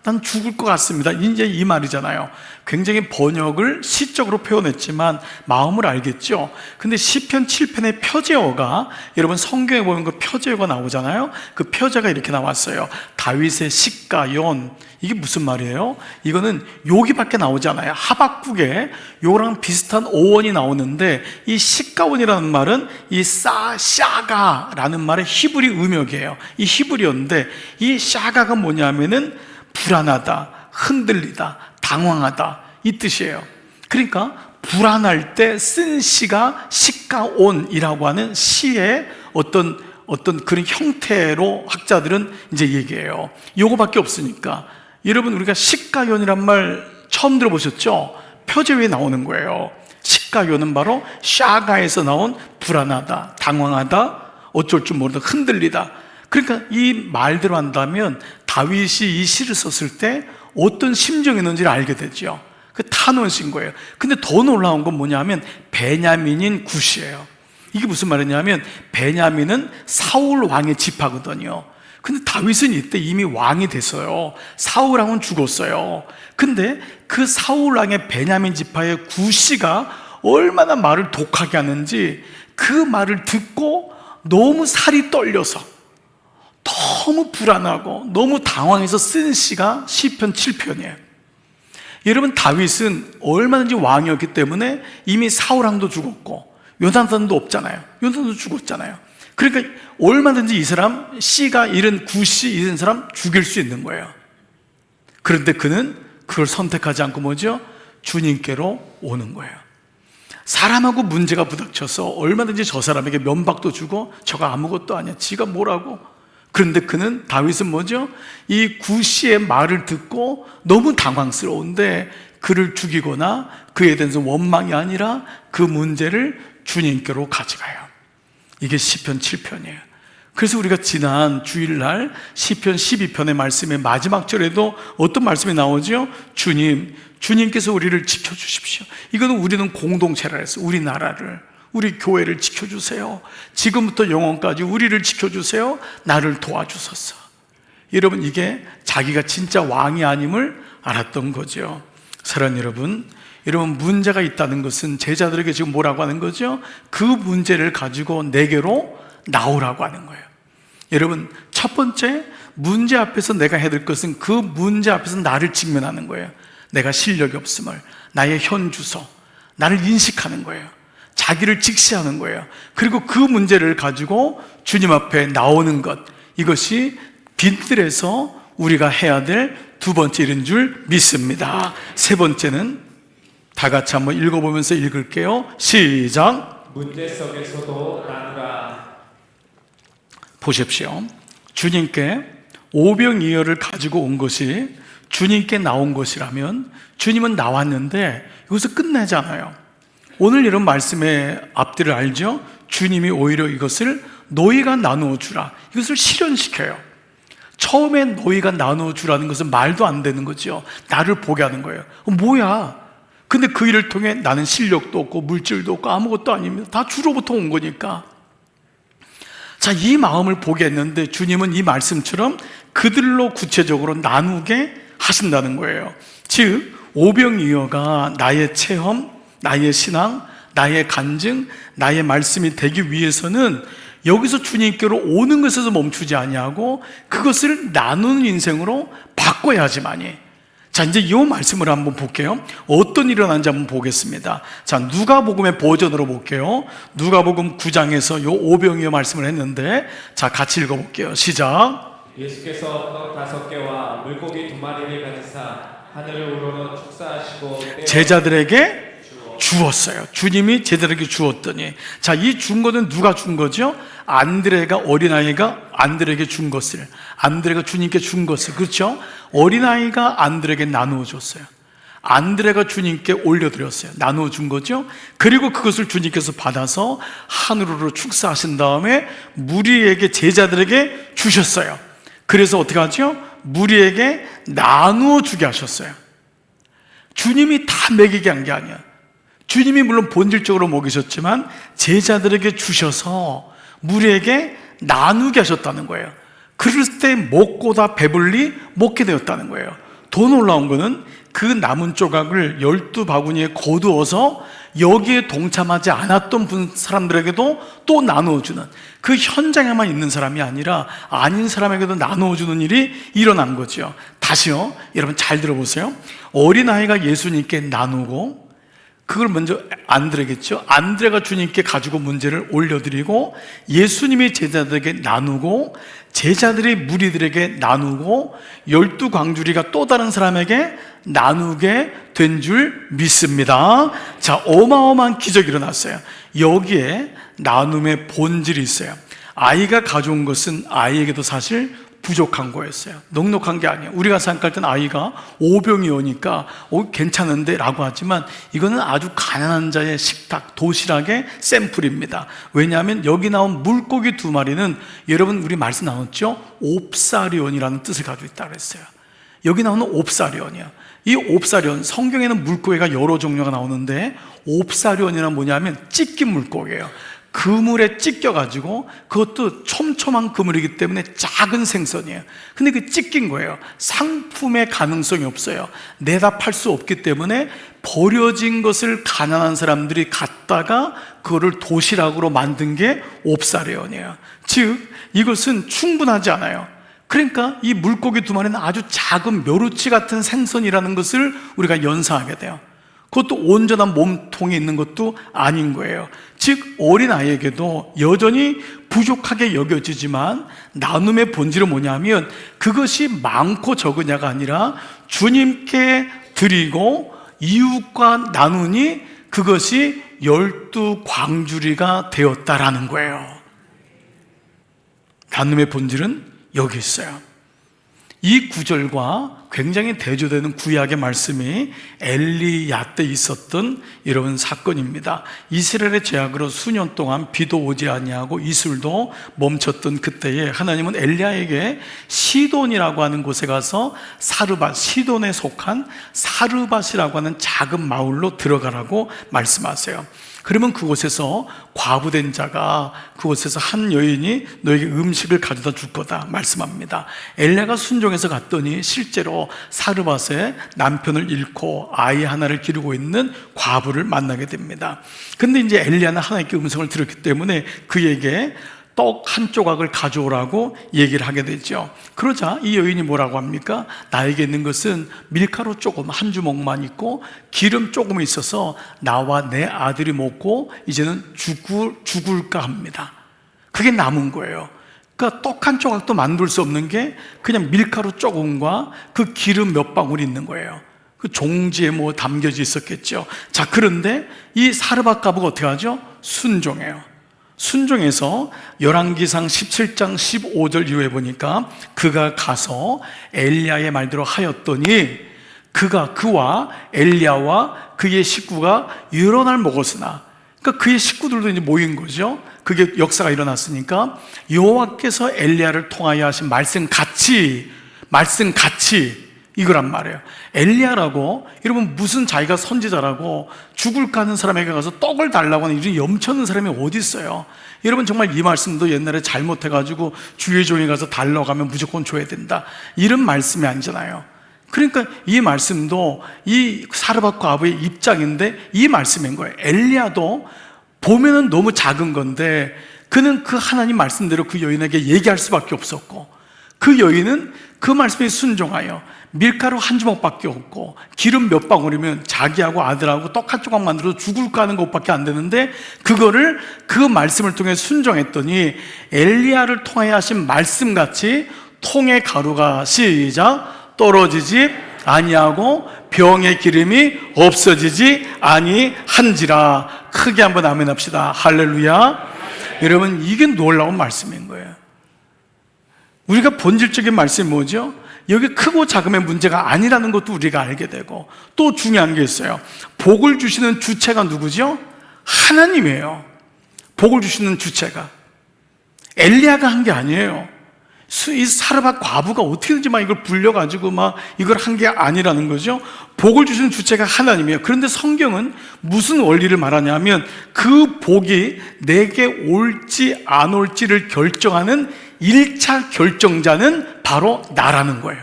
난 죽을 것 같습니다. 이제 이 말이잖아요. 굉장히 번역을 시적으로 표현했지만 마음을 알겠죠. 근데 시편 7편의 표제어가, 여러분 성경에 보면 그 표제어가 나오잖아요. 그 표제가 이렇게 나왔어요. 다윗의 시가연. 이게 무슨 말이에요? 이거는 여기밖에 나오지 않아요. 하박국에 요랑 비슷한 어원이 나오는데, 이 시가원이라는 말은 이 샤가라는 말의 히브리 음역이에요. 이 히브리어인데, 이 샤가가 뭐냐면은 불안하다, 흔들리다, 당황하다, 이 뜻이에요. 그러니까 불안할 때 쓴 시가 시가온이라고 하는 시의 어떤 그런 형태로 학자들은 이제 얘기해요. 요거밖에 없으니까. 여러분, 우리가 시가연이란 말 처음 들어보셨죠? 표제에 나오는 거예요. 시가연은 바로 샤가에서 나온 불안하다, 당황하다, 어쩔 줄 모르다, 흔들리다. 그러니까 이 말대로 한다면 다윗이 이 시를 썼을 때 어떤 심정이었는지를 알게 되죠. 그 탄원신 거예요. 근데 더 놀라운 건 뭐냐면 베냐민인 굿이에요. 이게 무슨 말이냐면 베냐민은 사울 왕의 지파거든요. 근데 다윗은 이때 이미 왕이 됐어요. 사울 왕은 죽었어요. 근데 그 사울 왕의 베냐민 지파의 굿이가 얼마나 말을 독하게 하는지, 그 말을 듣고 너무 살이 떨려서 너무 불안하고 너무 당황해서 쓴 시가 시편 7편이에요. 여러분, 다윗은 얼마든지 왕이었기 때문에 이미 사울왕도 죽었고 요나단도 없잖아요. 요나단도 죽었잖아요. 그러니까 얼마든지 이 사람, 씨가 잃은 굿이 잃은 사람 죽일 수 있는 거예요. 그런데 그는 그걸 선택하지 않고 뭐죠? 주님께로 오는 거예요. 사람하고 문제가 부닥쳐서 얼마든지 저 사람에게 면박도 주고 저가 아무것도 아니야, 지가 뭐라고. 그런데 그는, 다윗은 뭐죠? 이 굿이의 말을 듣고 너무 당황스러운데 그를 죽이거나 그에 대해서 원망이 아니라 그 문제를 주님께로 가져가요. 이게 시편 7편이에요. 그래서 우리가 지난 주일날 시편 12편의 말씀의 마지막 절에도 어떤 말씀이 나오죠? 주님께서 우리를 지켜주십시오. 이거는 우리는 공동체라 해서 우리나라를, 우리 교회를 지켜주세요. 지금부터 영원까지 우리를 지켜주세요. 나를 도와주소서. 여러분, 이게 자기가 진짜 왕이 아님을 알았던 거죠. 사랑하는 여러분, 문제가 있다는 것은 제자들에게 지금 뭐라고 하는 거죠? 그 문제를 가지고 내게로 나오라고 하는 거예요. 여러분, 첫 번째, 문제 앞에서 내가 해야 될 것은 그 문제 앞에서 나를 직면하는 거예요. 내가 실력이 없음을, 나의 현주소, 나를 인식하는 거예요. 자기를 직시하는 거예요. 그리고 그 문제를 가지고 주님 앞에 나오는 것, 이것이 빈들에서 우리가 해야 될 두 번째 일인 줄 믿습니다. 세 번째는 다 같이 한번 읽어보면서 읽을게요. 시작. 문제 속에서도 나누라. 보십시오. 주님께 오병이어를 가지고 온 것이 주님께 나온 것이라면 주님은 나왔는데 여기서 끝내잖아요. 오늘 이런 말씀의 앞뒤를 알죠? 주님이 오히려 이것을 너희가 나누어 주라, 이것을 실현시켜요. 처음에 너희가 나누어 주라는 것은 말도 안 되는 거죠. 나를 보게 하는 거예요. 뭐야? 근데 그 일을 통해 나는 실력도 없고 물질도 없고 아무것도 아닙니다. 다 주로부터 온 거니까. 자, 이 마음을 보게 했는데 주님은 이 말씀처럼 그들로 구체적으로 나누게 하신다는 거예요. 즉, 오병이어가 나의 체험, 나의 신앙, 나의 간증, 나의 말씀이 되기 위해서는 여기서 주님께로 오는 것에서 멈추지 아니하고 그것을 나누는 인생으로 바꿔야지만이. 자, 이제 이 말씀을 한번 볼게요. 어떤 일이 일어난지 한번 보겠습니다. 자, 누가복음의 버전으로 볼게요. 누가복음 9장에서 요 오병이어 말씀을 했는데, 자, 같이 읽어볼게요. 시작. 예수께서 떡 5개와 물고기 2마리를 가지사 하늘을 우러러 축사하시고 제자들에게 주었어요. 주님이 제자들에게 주었더니, 자, 이 준 거는 누가 준 거죠? 안드레가, 어린아이가 안드레에게 준 것을, 안드레가 주님께 준 것을, 그렇죠? 어린아이가 안드레에게 나누어 줬어요. 안드레가 주님께 올려드렸어요. 나누어 준 거죠. 그리고 그것을 주님께서 받아서 하늘으로 축사하신 다음에 무리에게, 제자들에게 주셨어요. 그래서 어떻게 하죠? 무리에게 나누어 주게 하셨어요. 주님이 다 먹이게 한 게 아니야. 주님이 물론 본질적으로 먹이셨지만 제자들에게 주셔서 무리에게 나누게 하셨다는 거예요. 그럴 때 먹고 다 배불리 먹게 되었다는 거예요. 더 놀라운 거는 그 남은 조각을 12바구니에 거두어서 여기에 동참하지 않았던 사람들에게도 또 나누어주는, 그 현장에만 있는 사람이 아니라 아닌 사람에게도 나누어주는 일이 일어난 거죠. 다시요, 여러분 잘 들어보세요. 어린아이가 예수님께 나누고, 그걸 먼저 안드레겠죠. 안드레가 주님께 가지고 문제를 올려드리고, 예수님이 제자들에게 나누고, 제자들이 무리들에게 나누고, 12광주리가 또 다른 사람에게 나누게 된 줄 믿습니다. 자, 어마어마한 기적이 일어났어요. 여기에 나눔의 본질이 있어요. 아이가 가져온 것은 아이에게도 사실 부족한 거였어요. 넉넉한 게 아니에요. 우리가 생각할 땐 아이가 오병이 오니까 괜찮은데 라고 하지만 이거는 아주 가난한 자의 식탁, 도시락의 샘플입니다. 왜냐하면 여기 나온 물고기 2마리는 여러분 우리 말씀 나눴죠? 옵사리온이라는 뜻을 가지고 있다고 했어요. 여기 나오는 옵사리온이야. 이 옵사리온, 성경에는 물고기가 여러 종류가 나오는데 옵사리온이란 뭐냐면 찢긴 물고기예요. 그물에 찢겨가지고, 그것도 촘촘한 그물이기 때문에 작은 생선이에요. 근데 그 찢긴 거예요. 상품의 가능성이 없어요. 내다 팔 수 없기 때문에 버려진 것을 가난한 사람들이 갖다가 그거를 도시락으로 만든 게 옵사리온이에요. 즉 이것은 충분하지 않아요. 그러니까 이 물고기 2마리는 아주 작은 멸우치 같은 생선이라는 것을 우리가 연상하게 돼요. 그것도 온전한 몸통이 있는 것도 아닌 거예요. 즉 어린아이에게도 여전히 부족하게 여겨지지만 나눔의 본질은 뭐냐면 그것이 많고 적으냐가 아니라 주님께 드리고 이웃과 나누니 그것이 12광주리가 되었다라는 거예요. 나눔의 본질은 여기 있어요. 이 구절과 굉장히 대조되는 구약의 말씀이 엘리야 때 있었던 이런 사건입니다. 이스라엘의 죄악으로 수년 동안 비도 오지 아니하고 이슬도 멈췄던 그때에 하나님은 엘리야에게 시돈이라고 하는 곳에 가서 사르밧, 시돈에 속한 사르밧이라고 하는 작은 마을로 들어가라고 말씀하세요. 그러면 그곳에서 과부된 자가, 그곳에서 한 여인이 너에게 음식을 가져다 줄 거다 말씀합니다. 엘리야가 순종해서 갔더니 실제로 사르밧에 남편을 잃고 아이 하나를 기르고 있는 과부를 만나게 됩니다. 근데 이제 엘리야는 하나님께 음성을 들었기 때문에 그에게 떡 한 조각을 가져오라고 얘기를 하게 되죠. 그러자 이 여인이 뭐라고 합니까? 나에게 있는 것은 밀가루 조금 한 주먹만 있고 기름 조금 있어서 나와 내 아들이 먹고 이제는 죽을까 합니다. 그게 남은 거예요. 그러니까 떡 한 조각도 만들 수 없는 게 그냥 밀가루 조금과 그 기름 몇 방울이 있는 거예요. 그 종지에 뭐 담겨져 있었겠죠. 자, 그런데 이 사르밧 과부가 어떻게 하죠? 순종해요. 순종해서 열왕기상 17장 15절 이후에 보니까 그가 가서 엘리야의 말대로 하였더니 그와 엘리야와 그의 식구가 여러 날 먹었으나, 그러니까 그의 식구들도 이제 모인 거죠. 그게 역사가 일어났으니까 여호와께서 엘리야를 통하여 하신 말씀 같이 이거란 말이에요. 엘리야라고, 여러분 무슨 자기가 선지자라고 죽을까 하는 사람에게 가서 떡을 달라고 하는 이런 염치없는 사람이 어디 있어요? 여러분 정말 이 말씀도 옛날에 잘못해가지고 주의 종에 가서 달라고 하면 무조건 줘야 된다, 이런 말씀이 아니잖아요. 그러니까 이 말씀도 이 사르밧 과부의 입장인데 이 말씀인 거예요. 엘리야도 보면은 너무 작은 건데 그는 그 하나님 말씀대로 그 여인에게 얘기할 수밖에 없었고, 그 여인은 그 말씀에 순종하여 밀가루 한 주먹밖에 없고 기름 몇 방울이면 자기하고 아들하고 떡 한 조각 만들어서 죽을까 하는 것밖에 안 되는데 그거를 그 말씀을 통해 순종했더니 엘리야를 통해 하신 말씀같이 통의 가루가 시작 떨어지지 아니하고 병의 기름이 없어지지 아니한지라. 크게 한번 아멘 합시다. 할렐루야. 여러분 이게 놀라운 말씀인 거예요. 우리가 본질적인 말씀이 뭐죠? 여기 크고 작음의 문제가 아니라는 것도 우리가 알게 되고, 또 중요한 게 있어요. 복을 주시는 주체가 누구죠? 하나님이에요. 복을 주시는 주체가 엘리야가 한 게 아니에요. 이 사르밧 과부가 어떻게든지 막 이걸 불려가지고 막 이걸 한 게 아니라는 거죠. 복을 주시는 주체가 하나님이에요. 그런데 성경은 무슨 원리를 말하냐면 그 복이 내게 올지 안 올지를 결정하는 1차 결정자는 바로 나라는 거예요.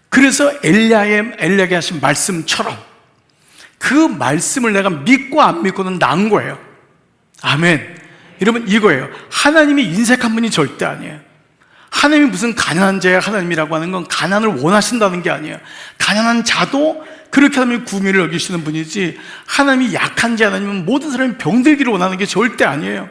그래서 엘리야에게 하신 말씀처럼 그 말씀을 내가 믿고 안 믿고는 난 거예요. 아멘. 여러분, 이거예요. 하나님이 인색한 분이 절대 아니에요. 하나님이 무슨 가난한 자의 하나님이라고 하는 건 가난을 원하신다는 게 아니에요. 가난한 자도 그렇게 하면 궁유를 여기시는 분이지, 하나님이 약한 자 하나님은 모든 사람이 병들기를 원하는 게 절대 아니에요.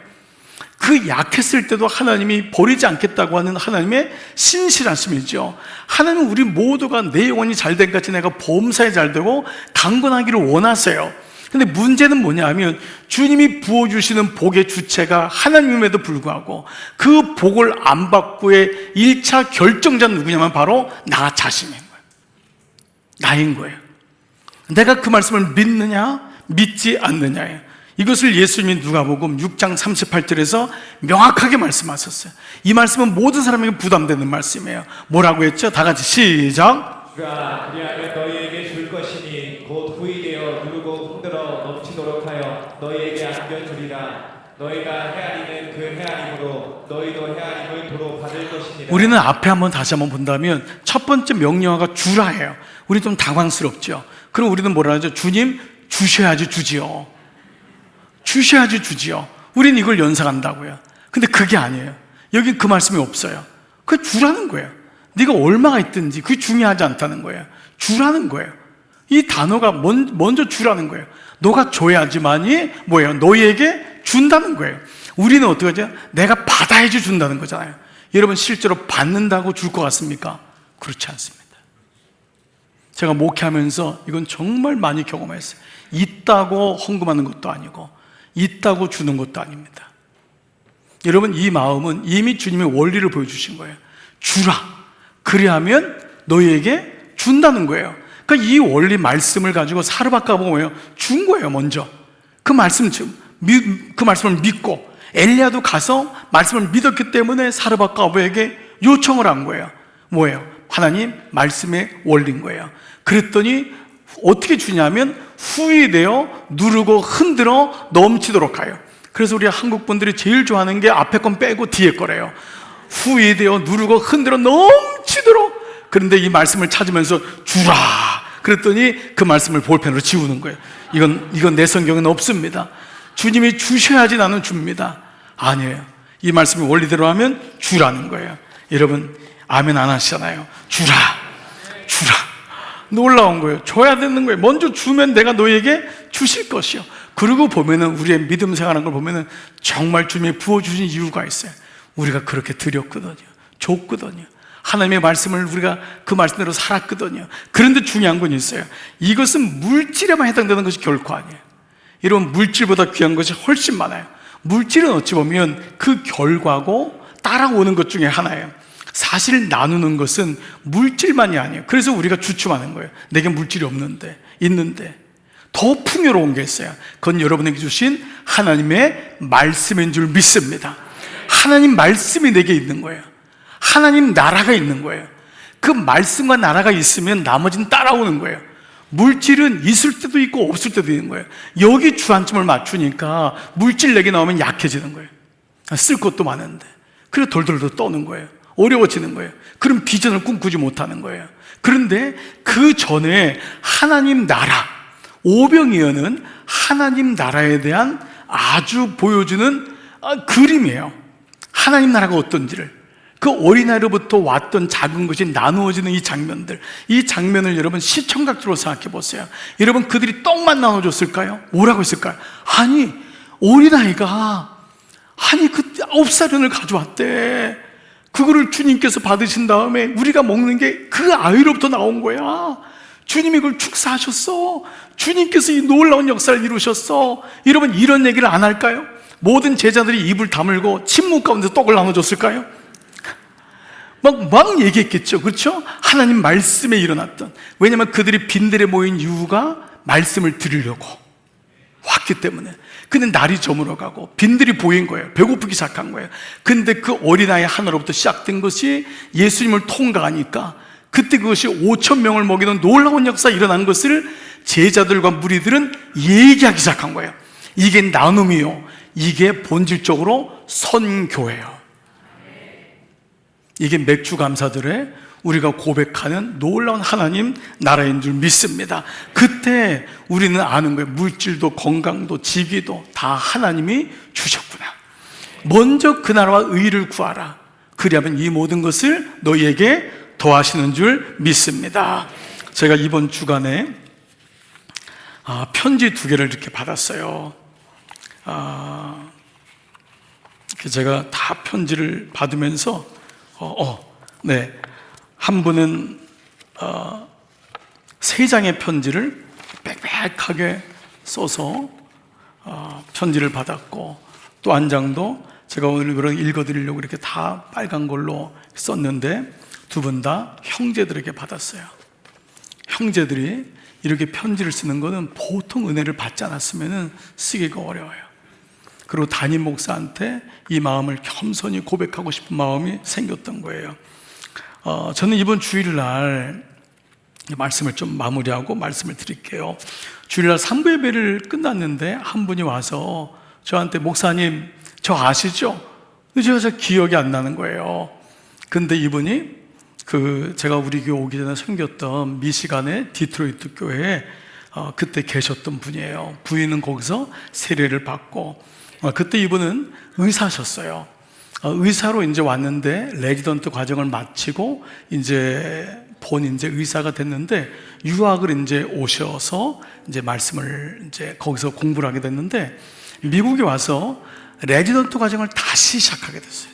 그 약했을 때도 하나님이 버리지 않겠다고 하는 하나님의 신실하심이죠. 하나님은 우리 모두가 내 영혼이 잘된 같이 내가 범사에 잘되고 강건하기를 원하세요. 근데 문제는 뭐냐 하면 주님이 부어주시는 복의 주체가 하나님임에도 불구하고 그 복을 안 받고의 1차 결정자는 누구냐면 바로 나 자신인 거예요. 나인 거예요. 내가 그 말씀을 믿느냐 믿지 않느냐예요. 이것을 예수님이 누가복음 6장 38절에서 명확하게 말씀하셨어요. 이 말씀은 모든 사람에게 부담되는 말씀이에요. 뭐라고 했죠? 다 같이 시작. 주가 그리하면 너희에게 줄 것이니 곧 후이되어 누르고 흔들어 넘치도록 하여 너희에게 안겨주리라. 너희가 헤아리는 그 헤아림으로 너희도 헤아림을 도로 받을 것이니라. 우리는 앞에 다시 한번 본다면 첫 번째 명령어가 주라예요. 우리 좀 당황스럽죠. 그럼 우리는 뭐라 하죠? 주님 주셔야지 주지요. 주셔야지 주지요. 우리는 이걸 연상한다고요. 근데 그게 아니에요. 여기 그 말씀이 없어요. 그게 주라는 거예요. 네가 얼마가 있든지 그게 중요하지 않다는 거예요. 주라는 거예요. 이 단어가 먼저 주라는 거예요. 너가 줘야지만이 뭐예요? 너희에게 준다는 거예요. 우리는 어떻게 하죠? 내가 받아야지 준다는 거잖아요. 여러분, 실제로 받는다고 줄 것 같습니까? 그렇지 않습니다. 제가 목회하면서 이건 정말 많이 경험했어요. 있다고 헌금하는 것도 아니고 있다고 주는 것도 아닙니다. 여러분, 이 마음은 이미 주님의 원리를 보여주신 거예요. 주라. 그리하면 너희에게 준다는 거예요. 그러니까 이 원리 말씀을 가지고 사르밧 과부가 뭐예요? 준 거예요. 먼저 그 말씀을 믿고 엘리야도 가서 말씀을 믿었기 때문에 사르밧 과부에게 요청을 한 거예요. 뭐예요? 하나님 말씀의 원리인 거예요. 그랬더니 어떻게 주냐면 후이되어 누르고 흔들어 넘치도록 하여. 그래서 우리 한국 분들이 제일 좋아하는 게 앞에 건 빼고 뒤에 거래요. 후이되어 누르고 흔들어 넘치도록. 그런데 이 말씀을 찾으면서 주라 그랬더니 그 말씀을 볼펜으로 지우는 거예요. 이건 내 성경에는 없습니다. 주님이 주셔야지 나는 줍니다. 아니에요. 이 말씀이 원리대로 하면 주라는 거예요. 여러분, 아멘 안 하시잖아요. 주라. 놀라운 거예요. 줘야 되는 거예요. 먼저 주면 내가 너에게 주실 것이요. 그러고 보면은 우리의 믿음 생활하는 걸 보면은 정말 주님이 부어주신 이유가 있어요. 우리가 그렇게 드렸거든요. 줬거든요. 하나님의 말씀을 우리가 그 말씀대로 살았거든요. 그런데 중요한 건 있어요. 이것은 물질에만 해당되는 것이 결코 아니에요. 여러분, 물질보다 귀한 것이 훨씬 많아요. 물질은 어찌 보면 그 결과고 따라오는 것 중에 하나예요. 사실 나누는 것은 물질만이 아니에요. 그래서 우리가 주춤하는 거예요. 내게 물질이 없는데, 있는데. 더 풍요로운 게 있어요. 그건 여러분에게 주신 하나님의 말씀인 줄 믿습니다. 하나님 말씀이 내게 있는 거예요. 하나님 나라가 있는 거예요. 그 말씀과 나라가 있으면 나머지는 따라오는 거예요. 물질은 있을 때도 있고 없을 때도 있는 거예요. 여기 주안점을 맞추니까 물질 내게 나오면 약해지는 거예요. 쓸 것도 많은데. 그래서 돌돌돌 떠는 거예요. 어려워지는 거예요. 그럼 비전을 꿈꾸지 못하는 거예요. 그런데 그 전에 하나님 나라, 오병이어는 하나님 나라에 대한 아주 보여주는 그림이에요. 하나님 나라가 어떤지를. 그 어린아이로부터 왔던 작은 것이 나누어지는 이 장면들, 이 장면을 여러분 시청각적으로 생각해 보세요. 여러분, 그들이 떡만 나눠줬을까요? 뭐라고 했을까요? 아니, 어린아이가 그 9살은을 가져왔대. 그거를 주님께서 받으신 다음에 우리가 먹는 게 그 아이로부터 나온 거야. 주님이 그걸 축사하셨어. 주님께서 이 놀라운 역사를 이루셨어. 여러분, 이런 얘기를 안 할까요? 모든 제자들이 입을 다물고 침묵 가운데 떡을 나눠줬을까요? 막 얘기했겠죠. 그렇죠? 하나님 말씀에 일어났던. 왜냐하면 그들이 빈들에 모인 이유가 말씀을 들으려고, 왔기 때문에. 근데 날이 저물어가고 빈들이 보인 거예요. 배고프기 시작한 거예요. 근데 그 어린아이 하나로부터 시작된 것이 예수님을 통과하니까 그때 그것이 5천 명을 먹이는 놀라운 역사가 일어난 것을 제자들과 무리들은 얘기하기 시작한 거예요. 이게 나눔이요, 이게 본질적으로 선교예요. 이게 맥주 감사들의 우리가 고백하는 놀라운 하나님 나라인 줄 믿습니다. 그때 우리는 아는 거예요. 물질도 건강도 지기도 다 하나님이 주셨구나. 먼저 그 나라와 의를 구하라. 그리하면 이 모든 것을 너희에게 더하시는 줄 믿습니다. 제가 이번 주간에 편지 2개를 이렇게 받았어요. 제가 다 편지를 받으면서 네, 한 분은 3장의 편지를 빽빽하게 써서 편지를 받았고, 또 한 장도 제가 오늘 그런 읽어드리려고 이렇게 다 빨간 걸로 썼는데 2분 다 형제들에게 받았어요. 형제들이 이렇게 편지를 쓰는 것은 보통 은혜를 받지 않았으면 쓰기가 어려워요. 그리고 담임 목사한테 이 마음을 겸손히 고백하고 싶은 마음이 생겼던 거예요. 저는 이번 주일날 말씀을 좀 마무리하고 말씀을 드릴게요. 주일날 3부 예배를 끝났는데 한 분이 와서 저한테, 목사님 저 아시죠? 제가 기억이 안 나는 거예요. 근데 이분이 제가 우리 교회 오기 전에 섬겼던 미시간의 디트로이트 교회에 그때 계셨던 분이에요. 부인은 거기서 세례를 받고, 그때 이분은 의사셨어요. 의사로 이제 왔는데 레지던트 과정을 마치고 이제 의사가 됐는데, 유학을 이제 오셔서 이제 말씀을 이제 거기서 공부를 하게 됐는데, 미국에 와서 레지던트 과정을 다시 시작하게 됐어요.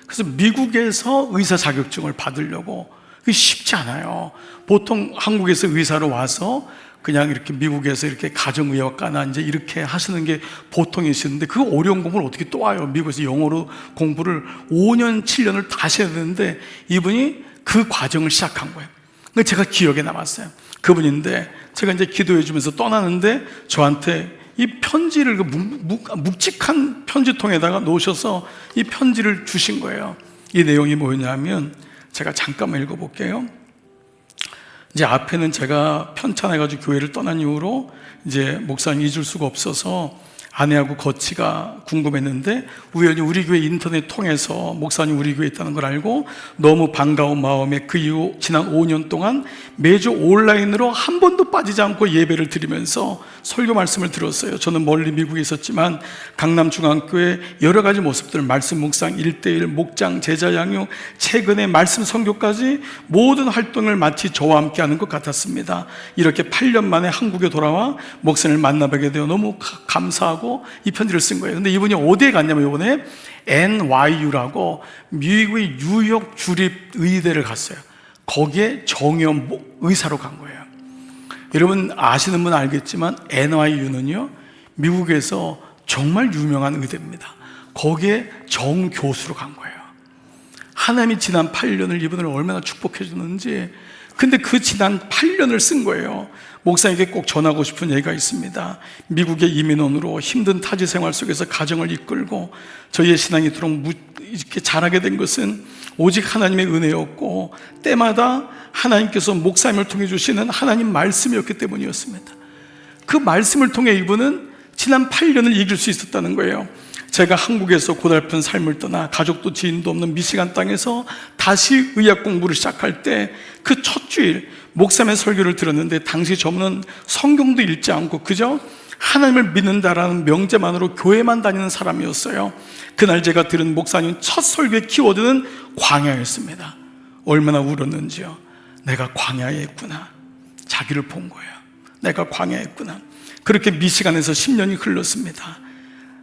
그래서 미국에서 의사 자격증을 받으려고, 그게 쉽지 않아요. 보통 한국에서 의사로 와서 그냥 이렇게 미국에서 이렇게 가정의학과나 이제 이렇게 하시는 게 보통이시는데, 그 어려운 공부를 어떻게 또 와요? 미국에서 영어로 공부를 5년, 7년을 다시 해야 되는데, 이분이 그 과정을 시작한 거예요. 근데 제가 기억에 남았어요. 그분인데, 제가 이제 기도해 주면서 떠나는데 저한테 이 편지를 묵직한 편지통에다가 놓으셔서 이 편지를 주신 거예요. 이 내용이 뭐냐면, 제가 잠깐만 읽어볼게요. 이제 앞에는 제가 편찬해가지고 교회를 떠난 이후로 이제 목사님 잊을 수가 없어서 아내하고 거치가 궁금했는데, 우연히 우리 교회 인터넷 통해서 목사님 우리 교회에 있다는 걸 알고 너무 반가운 마음에 그 이후 지난 5년 동안 매주 온라인으로 한 번도 빠지지 않고 예배를 드리면서 설교 말씀을 들었어요. 저는 멀리 미국에 있었지만 강남중앙교회 여러 가지 모습들, 말씀 묵상 1:1, 목장, 제자 양육, 최근에 말씀 선교까지 모든 활동을 마치 저와 함께 하는 것 같았습니다. 이렇게 8년 만에 한국에 돌아와 목사님을 만나뵙게 되어 너무 감사하고 이 편지를 쓴 거예요. 근데 이분이 어디에 갔냐면 이번에 NYU라고 미국의 뉴욕 주립의대를 갔어요. 거기에 정형 의사로 간 거예요. 여러분 아시는 분 알겠지만 NYU는요 미국에서 정말 유명한 의대입니다. 거기에 정교수로 간 거예요. 하나님이 지난 8년을 이분을 얼마나 축복해 주는지. 근데 그 지난 8년을 쓴 거예요. 목사에게 꼭 전하고 싶은 얘기가 있습니다. 미국의 이민원으로 힘든 타지 생활 속에서 가정을 이끌고 저희의 신앙이 이토록 이렇게 자라게 된 것은 오직 하나님의 은혜였고, 때마다 하나님께서 목사님을 통해 주시는 하나님 말씀이었기 때문이었습니다. 그 말씀을 통해 이분은 지난 8년을 이길 수 있었다는 거예요. 제가 한국에서 고달픈 삶을 떠나 가족도 지인도 없는 미시간 땅에서 다시 의학 공부를 시작할 때 그 첫 주일 목사님의 설교를 들었는데, 당시 저는 성경도 읽지 않고 그저 하나님을 믿는다라는 명제만으로 교회만 다니는 사람이었어요. 그날 제가 들은 목사님 첫 설교의 키워드는 광야였습니다. 얼마나 울었는지요. 내가 광야에 있구나. 자기를 본 거예요. 내가 광야에 있구나. 그렇게 미시간에서 10년이 흘렀습니다.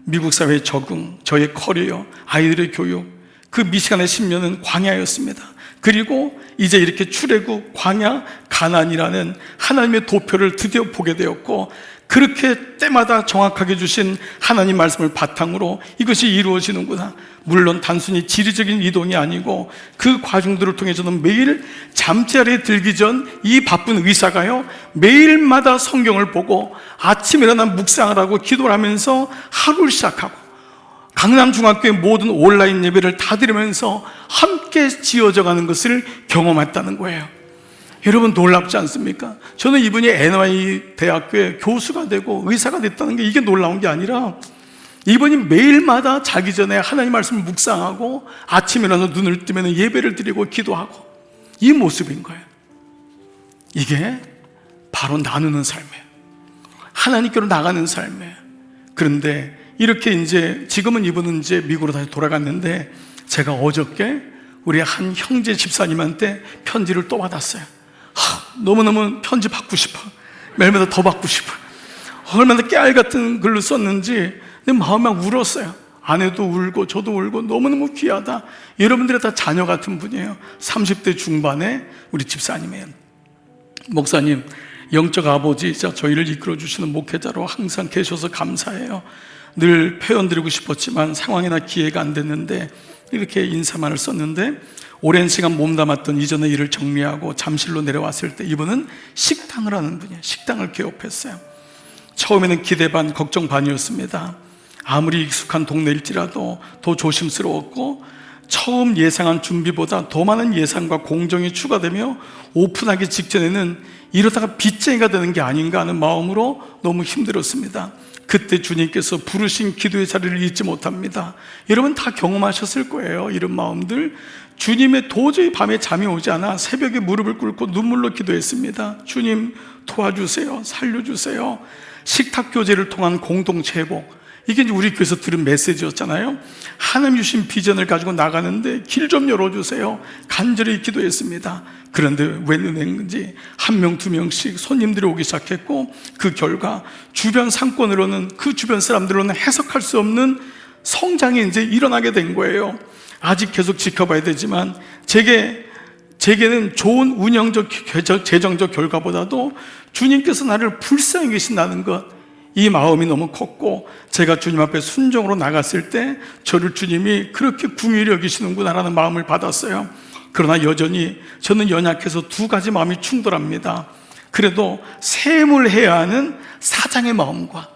미국 사회에 적응, 저의 커리어, 아이들의 교육, 그 미시간의 10년은 광야였습니다. 그리고 이제 이렇게 출애굽, 광야, 가나안이라는 하나님의 도표를 드디어 보게 되었고, 그렇게 때마다 정확하게 주신 하나님 말씀을 바탕으로 이것이 이루어지는구나. 물론 단순히 지리적인 이동이 아니고 그 과정들을 통해 저는 매일 잠자리에 들기 전 이 바쁜 의사가요, 매일마다 성경을 보고 아침 일어나 묵상을 하고 기도를 하면서 하루를 시작하고, 강남중학교의 모든 온라인 예배를 다 드리면서 함께 지어져가는 것을 경험했다는 거예요. 여러분, 놀랍지 않습니까? 저는 이분이 NY 대학교의 교수가 되고 의사가 됐다는 게 이게 놀라운 게 아니라, 이분이 매일마다 자기 전에 하나님 말씀을 묵상하고 아침에 일어나서 눈을 뜨면 예배를 드리고 기도하고, 이 모습인 거예요. 이게 바로 나누는 삶이에요. 하나님께로 나가는 삶이에요. 그런데 이렇게 이제 지금은 이분은 이제 미국으로 다시 돌아갔는데, 제가 어저께 우리 한 형제 집사님한테 편지를 또 받았어요. 너무너무 편지 받고 싶어. 매일마다 더 받고 싶어. 얼마나 깨알 같은 글로 썼는지 내 마음이 막 울었어요. 아내도 울고 저도 울고 너무너무 귀하다. 여러분들이 다 자녀 같은 분이에요. 30대 중반에 우리 집사님이에요. 목사님, 영적 아버지이자 저희를 이끌어 주시는 목회자로 항상 계셔서 감사해요. 늘 표현드리고 싶었지만 상황이나 기회가 안 됐는데 이렇게 인사말을 썼는데, 오랜 시간 몸담았던 이전의 일을 정리하고 잠실로 내려왔을 때 이분은 식당을 하는 분이에요. 식당을 개업했어요. 처음에는 기대 반 걱정 반이었습니다. 아무리 익숙한 동네일지라도 더 조심스러웠고, 처음 예상한 준비보다 더 많은 예산과 공정이 추가되며 오픈하기 직전에는 이러다가 빚쟁이가 되는 게 아닌가 하는 마음으로 너무 힘들었습니다. 그때 주님께서 부르신 기도의 자리를 잊지 못합니다. 여러분 다 경험하셨을 거예요. 이런 마음들. 주님의 도저히 밤에 잠이 오지 않아 새벽에 무릎을 꿇고 눈물로 기도했습니다. 주님 도와주세요. 살려주세요. 식탁 교제를 통한 공동체 회복, 이게 이제 우리 교회에서 들은 메시지였잖아요. 하나님 주신 비전을 가지고 나가는데 길 좀 열어주세요. 간절히 기도했습니다. 그런데 왜 은행인지 한 명, 두 명씩 손님들이 오기 시작했고, 그 결과 주변 상권으로는, 그 주변 사람들로는 해석할 수 없는 성장이 이제 일어나게 된 거예요. 아직 계속 지켜봐야 되지만 제게는 좋은 운영적, 재정적 결과보다도 주님께서 나를 불쌍히 계신다는 것, 이 마음이 너무 컸고, 제가 주님 앞에 순종으로 나갔을 때 저를 주님이 그렇게 긍휼히 여기시는구나라는 마음을 받았어요. 그러나 여전히 저는 연약해서 두 가지 마음이 충돌합니다. 그래도 세물해야 하는 사장의 마음과,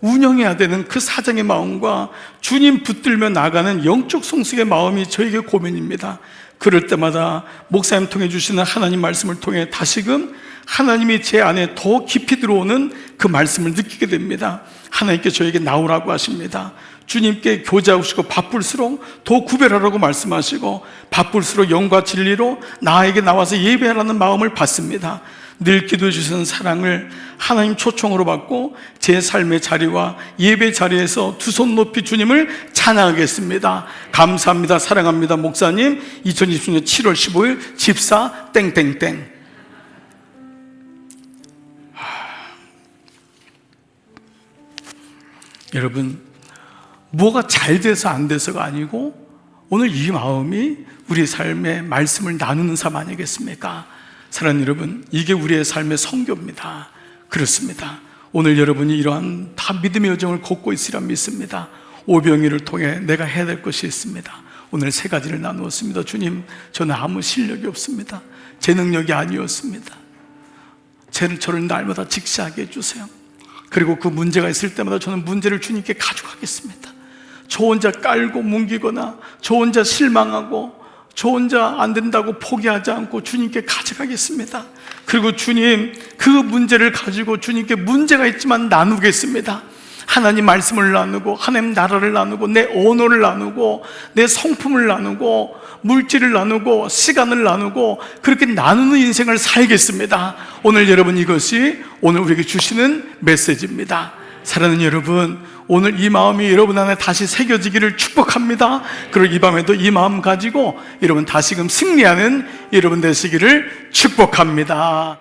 운영해야 되는 그 사장의 마음과 주님 붙들며 나가는 영적 성숙의 마음이 저에게 고민입니다. 그럴 때마다 목사님 통해 주시는 하나님 말씀을 통해 다시금 하나님이 제 안에 더 깊이 들어오는 그 말씀을 느끼게 됩니다. 하나님께 저에게 나오라고 하십니다. 주님께 교제하시고 바쁠수록 더 구별하라고 말씀하시고, 바쁠수록 영과 진리로 나에게 나와서 예배하라는 마음을 받습니다. 늘 기도해 주시는 사랑을 하나님 초청으로 받고 제 삶의 자리와 예배 자리에서 두 손 높이 주님을 찬양하겠습니다. 감사합니다. 사랑합니다. 목사님, 2020년 7월 15일 집사 땡땡땡. 여러분, 뭐가 잘 돼서 안 돼서가 아니고, 오늘 이 마음이 우리 삶의 말씀을 나누는 삶 아니겠습니까? 사랑하는 여러분, 이게 우리의 삶의 선교입니다. 그렇습니다. 오늘 여러분이 이러한 다 믿음의 여정을 걷고 있으리라 믿습니다. 오병이를 통해 내가 해야 될 것이 있습니다. 오늘 세 가지를 나누었습니다. 주님, 저는 아무 실력이 없습니다. 제 능력이 아니었습니다. 저를 날마다 직시하게 해주세요. 그리고 그 문제가 있을 때마다 저는 문제를 주님께 가져가겠습니다. 저 혼자 깔고 뭉기거나, 저 혼자 실망하고, 저 혼자 안 된다고 포기하지 않고 주님께 가져가겠습니다. 그리고 주님, 그 문제를 가지고 주님께 문제가 있지만 나누겠습니다. 하나님 말씀을 나누고, 하나님 나라를 나누고, 내 언어를 나누고, 내 성품을 나누고, 물질을 나누고, 시간을 나누고, 그렇게 나누는 인생을 살겠습니다. 오늘 여러분, 이것이 오늘 우리에게 주시는 메시지입니다. 사랑하는 여러분, 오늘 이 마음이 여러분 안에 다시 새겨지기를 축복합니다. 그리고 이 밤에도 이 마음 가지고 여러분 다시금 승리하는 여러분 되시기를 축복합니다.